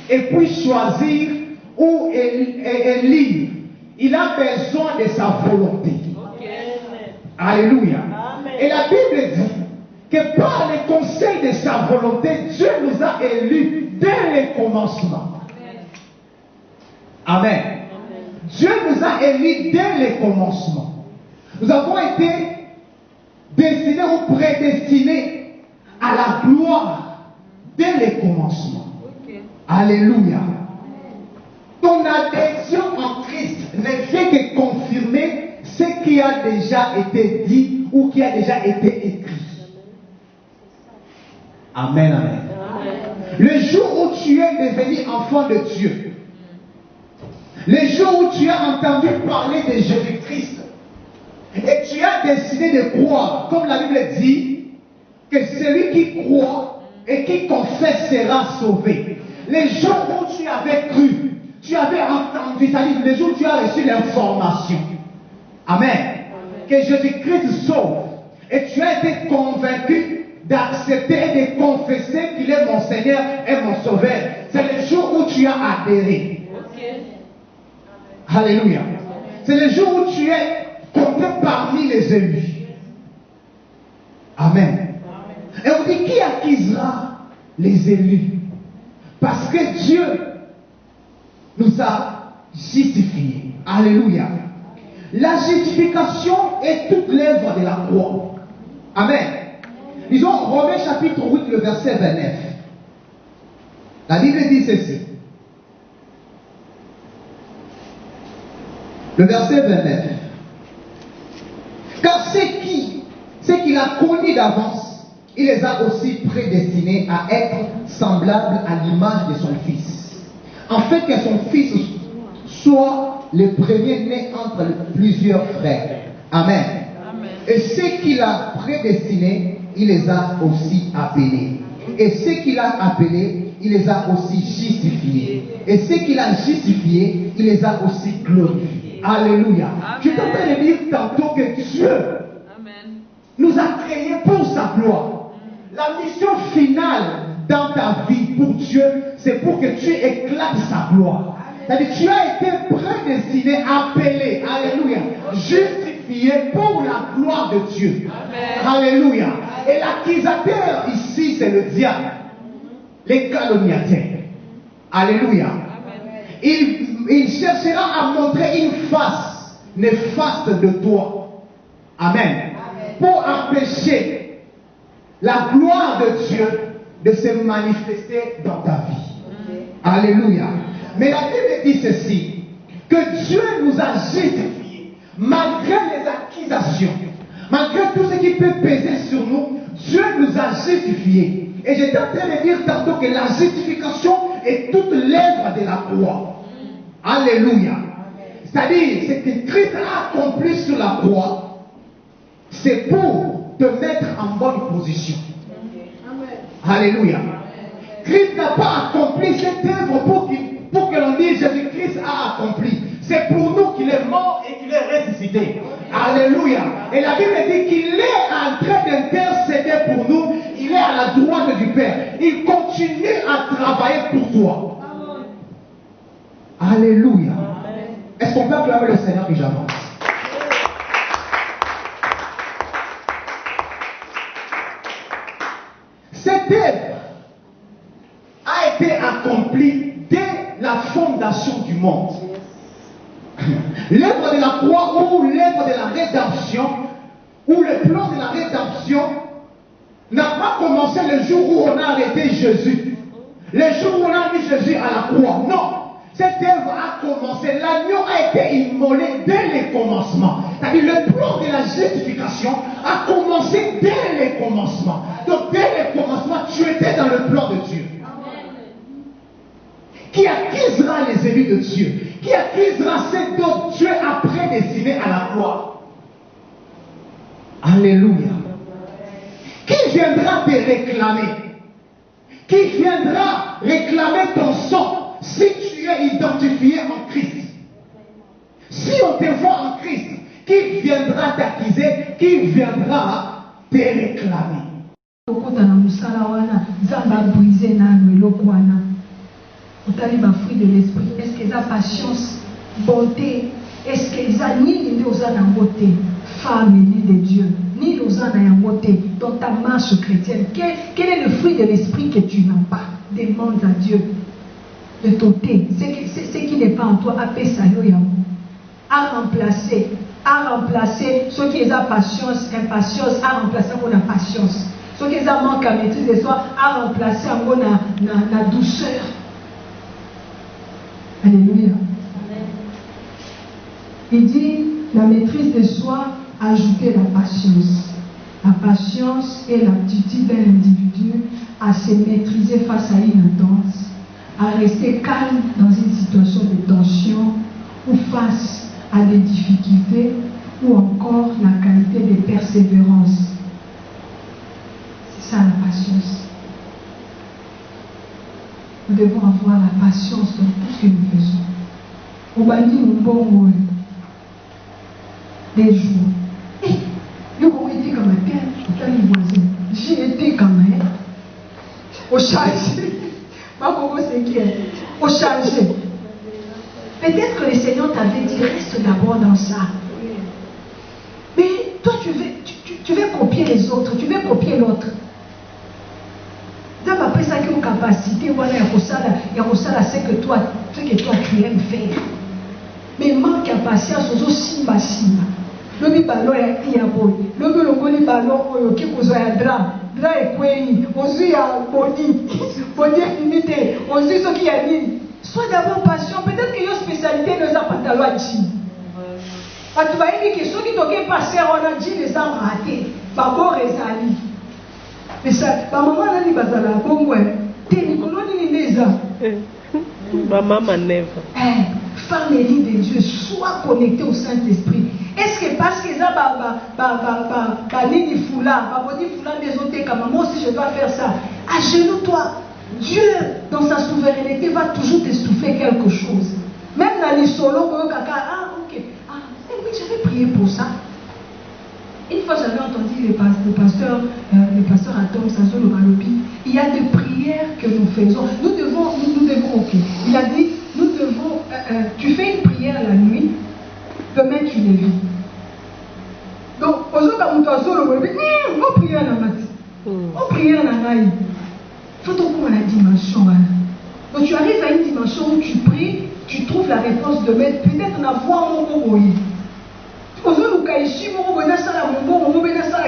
et puis choisir ou élire. Il a besoin de sa volonté. Alléluia. Et la Bible dit que par le conseil de sa volonté, Dieu nous a élus dès le commencement. Amen. Dieu nous a élus dès le commencement. Nous avons été destinés ou prédestinés à la gloire dès le commencement. Alléluia. Ton adhésion en Christ ne fait que confirmer ce qui a déjà été dit ou qui a déjà été écrit. Amen, amen. Le jour où tu es devenu enfant de Dieu, le jour où tu as entendu parler de Jésus-Christ, et tu as décidé de croire, comme la Bible dit, que celui qui croit et qui confesse sera sauvé. Les jours où tu avais cru, tu avais entendu, c'est-à-dire les jours où tu as reçu l'information, amen, que Jésus-Christ sauve, et tu as été convaincu d'accepter et de confesser qu'il est mon Seigneur et mon Sauveur, c'est le jour où tu as adhéré. Alléluia. C'est le jour où tu es compté parmi les élus. Amen. Et on dit, qui acquisera les élus? Parce que Dieu nous a justifiés. Alléluia. La justification est toute l'œuvre de la croix. Amen. Disons Romains chapitre 8, le verset 29. La Bible dit ceci. Le verset 29. Car ceux qu'il a connus d'avance, il les a aussi prédestinés à être semblables à l'image de son Fils, en fait que son Fils soit le premier-né entre plusieurs frères. Amen. Et ceux qu'il a prédestinés, il les a aussi appelés. Et ceux qu'il a appelés, il les a aussi justifiés. Et ceux qu'il a justifiés, il les a aussi glorifiés. Alléluia. Amen. Je t'entends dire tantôt que Dieu nous a créés pour sa gloire. La mission finale dans ta vie pour Dieu, c'est pour que tu éclates sa gloire. C'est-à-dire tu as été prédestiné, appelé, alléluia, justifié pour la gloire de Dieu. Amen. Alléluia. Et l'accusateur ici, c'est le diable, les calomniateurs. Alléluia. Il cherchera à montrer une face néfaste de toi. Amen. Pour empêcher la gloire de Dieu de se manifester dans ta vie. Alléluia. Mais la Bible dit ceci, que Dieu nous a justifiés, malgré les accusations, malgré tout ce qui peut peser sur nous, Dieu nous a justifiés. Et j'étais en train de dire tantôt que la justification est toute l'œuvre de la croix. Alléluia. C'est-à-dire, ce que Christ a accompli sur la croix, c'est pour te mettre en bonne position. Alléluia. Christ n'a pas accompli cette œuvre pour que l'on dise Jésus-Christ a accompli. C'est pour nous qu'il est mort et qu'il est ressuscité. Alléluia. Et la Bible dit qu'il est en train d'intercéder pour nous. Il est à la droite du Père. Il continue à travailler pour toi. Alléluia. Est-ce qu'on peut acclamer le Seigneur que j'avance? Cette œuvre a été accomplie dès la fondation du monde. L'œuvre de la croix ou l'œuvre de la rédemption ou le plan de la c'est le jour où on a arrêté Jésus. Le jour où on a mis Jésus à la croix. Non. Cette œuvre a commencé. L'agneau a été immolé dès les commencements. C'est-à-dire le plan de la justification a commencé dès les commencements. Donc dès les commencements, tu étais dans le plan de Dieu. Qui accusera les élus de Dieu? Qui accusera ceux dont Dieu a prédestiné à la croix? Alléluia. Qui viendra te réclamer? Qui viendra réclamer ton sang si tu es identifié en Christ? Si on te voit en Christ, qui viendra t'accuser? Qui viendra te réclamer? Fruit de l'esprit, est-ce qu'ils ont patience, bonté, est-ce qu'ils ont ni aux beauté, femme ni de Dieu, ni aux beauté dans ta marche chrétienne? Quel est le fruit de l'esprit que tu n'as pas? Demande à Dieu de t'ôter ce qui n'est pas en toi, à remplacer ceux qui ont patience, impatience, à remplacer pour la patience. Ceux qui ont manque à maîtrise de soi, à remplacer la douceur. Alléluia. Il dit la maîtrise de soi, ajouter la patience. La patience est l'aptitude d'un individu à se maîtriser face à une attente, à rester calme dans une situation de tension ou face à des difficultés ou encore la qualité de persévérance. C'est ça la patience. Nous devons avoir la patience dans tout ce que nous faisons. On m'a dit un bon mot. Des jours. Et nous avons été comme un voisin. J'ai été comme un. Au chargé. Ma coco c'est qui est. Au chargé. Peut-être que le Seigneur t'avait dit reste d'abord dans ça. Mais toi tu veux copier les autres. Tu veux copier l'autre. Après ça, qui ont capacité, voilà, il y a ce que toi tu aimes faire. Mais manque de patience, aussi simba. Le ballon est diabole. Le ballon qui vous a drap est quoi? Aussi à body limité. Aussi ce qui a dit. Sois d'abord patient. Peut-être que your spécialité ne a pas de loi ici. Tu vas dire que ceux qui t'ont passé, on a dit les ont ratés. D'abord, les amis. Mais ça, ma maman a dit bazala bongo t'es nicoloni ni neza. Maman manèvre. Femme élue de Dieu, sois connectée au Saint-Esprit. Est-ce que parce que ça nini foula, des autres comme moi aussi je dois faire ça. Agenouille-toi. Dieu dans sa souveraineté va toujours te souffler quelque chose. Même dans les solos, ok. Oui, j'avais prié pour ça. Une fois, j'avais entendu le pasteur Atom Sazo Lobalobi. Il y a des prières que nous faisons. Nous devons, ok. Il a dit, nous devons, tu fais une prière la nuit, demain tu l'évis. Donc, aujourd'hui, on prie à la matin. On prie à la naï. Il faut trouver la dimension. Donc, tu arrives à une dimension où tu pries, tu trouves la réponse demain. Peut-être on a voix mon moyen.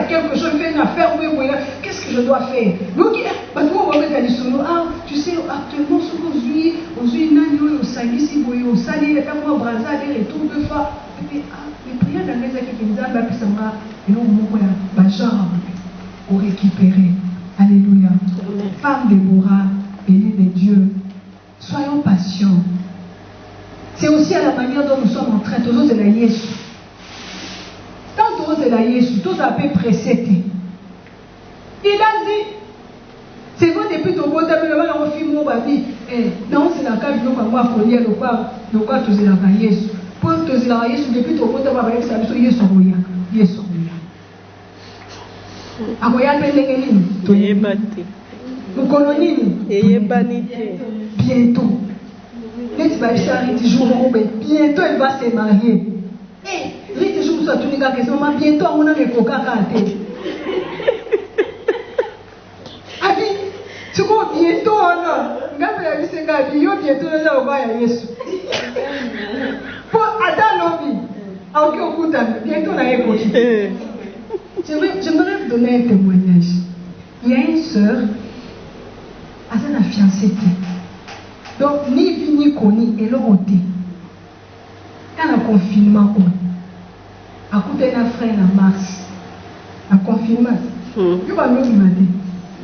Quelque chose, fait une affaire, qu'est-ce que je dois faire? Donc, tu sais, actuellement, aujourd'hui, au Sali, si vous au Sali, les retour deux fois. Les prières dans les équipes, et on récupérer. Alléluia. Femme Déborah, bénie de Dieu, soyons patients. C'est aussi à la manière dont nous sommes en train, toujours de la Yesu. Quand on est la Yesu, tout a été précédé. Il a dit, c'est vrai depuis ton bon début, on fait mon babi. Non, c'est la carte de moi, pour dire le quoi tu es la Yesu. Pour que tu es la Yesu, depuis ton bon début, on va dire que tu es Yesu. Amoya Pendengelini. Bientôt. Bientôt, elle va se marier. Bientôt, on a les coca ratés. Tu vois, bientôt, on a. Bientôt, on va à Yesu. Attends, bientôt, on a écouté. J'aimerais vous donner un témoignage. Il y a une sœur, elle a une fiancée. Donc, ni vie ni connu, elle a ôté. Quand le confinement, à côté d'un frère en mars, un confinement, il y a un autre matin.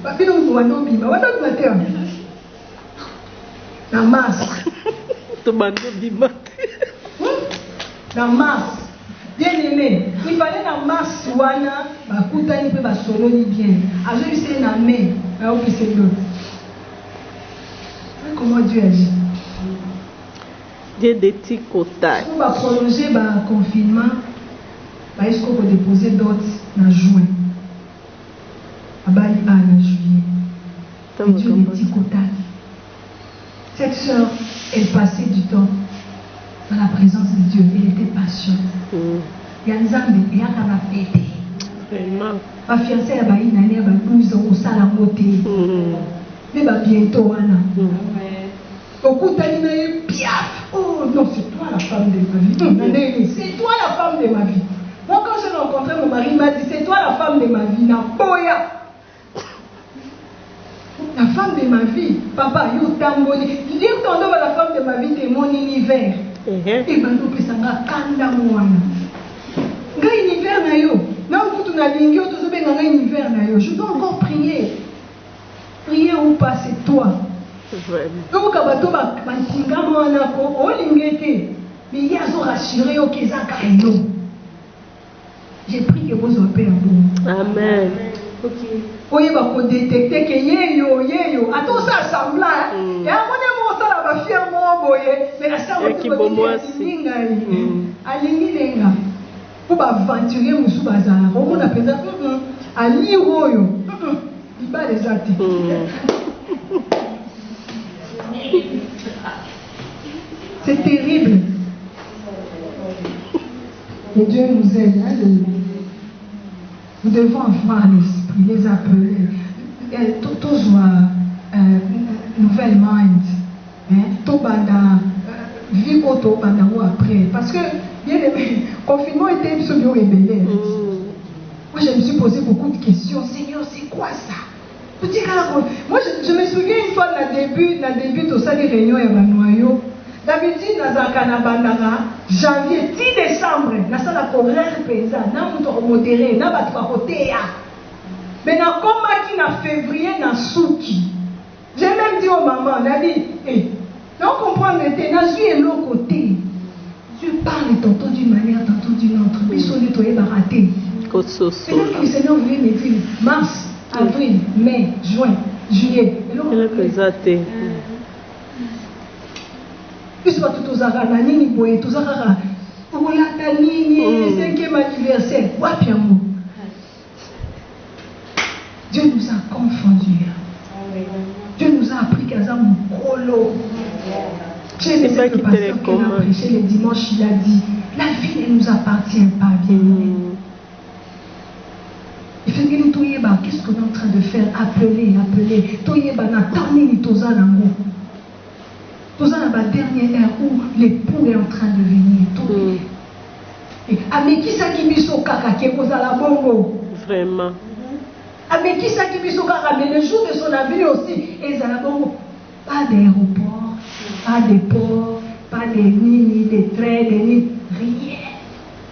Il y a un autre matin. Dans mars. Dans mars. Bien aimé, il fallait dans mars, wana, bakutani pe basoloni bien. Ajout c'est na mai, là où c'est l'autre. Comment Dieu agit? Dieu détricotage. On va prolonger le confinement, est-ce qu'on peut déposer d'autres en juin? À Bali, en juillet. Et Dieu détricotage. Cette soeur, elle passait du temps dans la présence de Dieu. Elle était patiente. Il y a un Zambé, il y a un fête. Vraiment. Ma fiancée, elle a une année, elle a 12 ans au salon à côté. Mais bientôt, Anna. Au coup, tu as dit, piaf! Oh non, c'est toi la femme de ma vie. C'est toi la femme de ma vie. Moi, quand j'ai rencontré mon mari, il m'a dit, c'est toi la femme de ma vie. Napoya! La femme de ma vie. Papa, yo tamboli. Dire ton nom à la femme de ma vie, c'est mon univers. Et maintenant, que ça m'a kanda moana. Nga univers na yo. Non, vous tu n'as pas tout ça, nga univers na yo. Je dois encore prier. Prier ou pas, c'est toi. Donc, quand tu vas j'ai pris que vous soyez un bon. Amen. Ok. Vous pouvez détecter que yeyo. Attends, ça assemble là. Et à mon ça là va faire mon boye. Mais la salle qui va dire aligné les gars. Pour aventurer musu bazala. On appelle ça ali royo. Il bat les athées. C'est terrible. Et Dieu nous aide. Nous devons avoir l'esprit, les appeler. Tous nouvelle mind. Tout banda, vie auto banda ou après. Parce que le confinement était sur le rébellé. Moi, je me suis posé beaucoup de questions. Seigneur, c'est quoi ça? Moi, je me souviens une fois dans le début de cette réunion à Manoyo. D'habitude, dans janvier, 10 décembre, dans la colère paysanne, dans le modéré, dans le côté. Mais dans le février, dans Souki, j'ai même dit aux mamans, on a dit, non, comprendre, dans l'autre côté. Dieu parle tantôt d'une manière, tantôt d'une autre. Mais son nettoyé va rater. C'est là que le Seigneur voulait me dire, mars, avril, mai, juin, juillet. Il est présenté. Puisque tout aux arabes, nini boye, tous arabes, pour la nini, 5e anniversaire, wapiamo. Dieu nous a confondus. Dieu nous a appris qu'à mon colo. J'ai le pasteur qui a prêché le dimanche, il a dit, la vie ne nous appartient pas, bien. Il fait que nous toyeba, qu'est-ce qu'on est en train de faire? Appeler. Toyeba na tani ni toza nango. Toza na ba dernière heure où l'époux est en train de venir. Et avec qui ça qui biso kaka qui est la bongo? Vraiment. Avec qui ça qui biso kaka, mais le jour de son avenir aussi, et la bongo. Pas d'aéroport, pas de port, pas de ni de train, rien.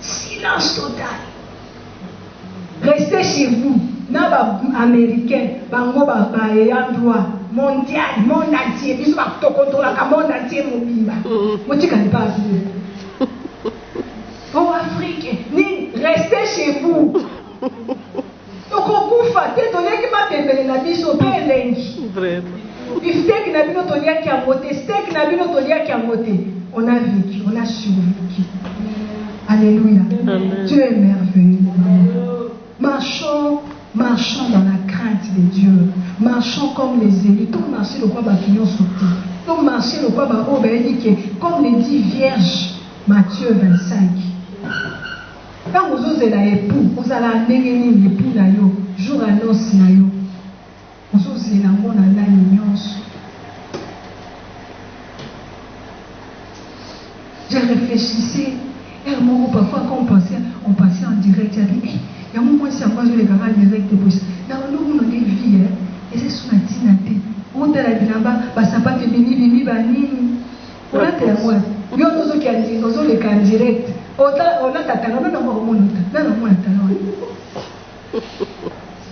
Silence total. Restez chez vous. Naba américain, bango ayant droit mondial, monde entier, bisou ba to contrôler le monde entier mobimba. Motika n'est pas vu. Oh Afrique, ni restez chez vous. Donc on koufa, te donner qui m'a tembele na biso pe lengi. Vraiment. Il fait que na bino tolia qui a voté, steak na bino tolia qui a voté. On a vécu, on a survécu. Alléluia. Amen. Dieu est merveilleux. Marchons dans la crainte de Dieu. Marchons comme les élus. Tout marcher le quoi bakignon sauté. Tout marcher le quoi comme les 10 vierges. Matthieu 25. Quand vous osez la époux, vous allez amener l'époux na yo. Jour à noces na yo. Vous osez la mona na l'union. J'ai réfléchi. Parfois quand on passait en direct, il y a dit, il y a un moment où c'est en direct de plus. Dans le monde, on a des vies. ntina te otala bilamba basapate bimi banini olatela mwana yo ozoleka en direct olatatala nanamona tala wana.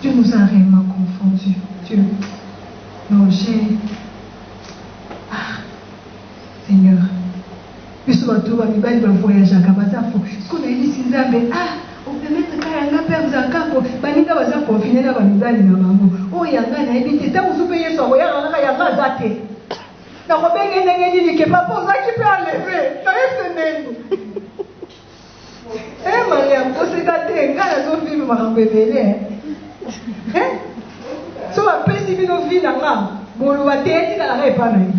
Dieu nous a réellement confondus. Dieu, non, Seigneur, biso bato bamibali bavoyageaka baza fo soki nayebisi nzambe opemetre ka yanga mpe mzakako baninga baza konfine na bamibali na bango oyo yanga nayebi te ntango mosu mpe yesu akoyaka kaka yanga aza te nakobenge ndenge nini ke papa ozaki mpe aleve nayese ndenge mariam koseka te ngai nazovivre makambo ebele so bapesi bino vi na nga boloba te etikalaka epa na ye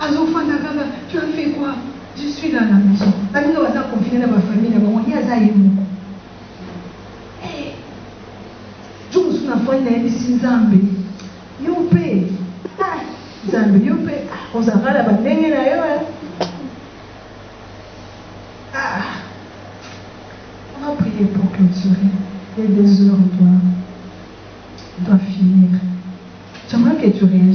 azofanda kaka tu as fait quoi? Je suis dans la maison. Baninga baza confiné na bafamille na bango ye aza ye moko jo mosu na fwani nayebisi nzambe yo mpe nzambe yo mpe ozakala bandenge na yo on va prier pour clôturer. Les 2 heures doivent finir. J'aimerais que tu réagisses.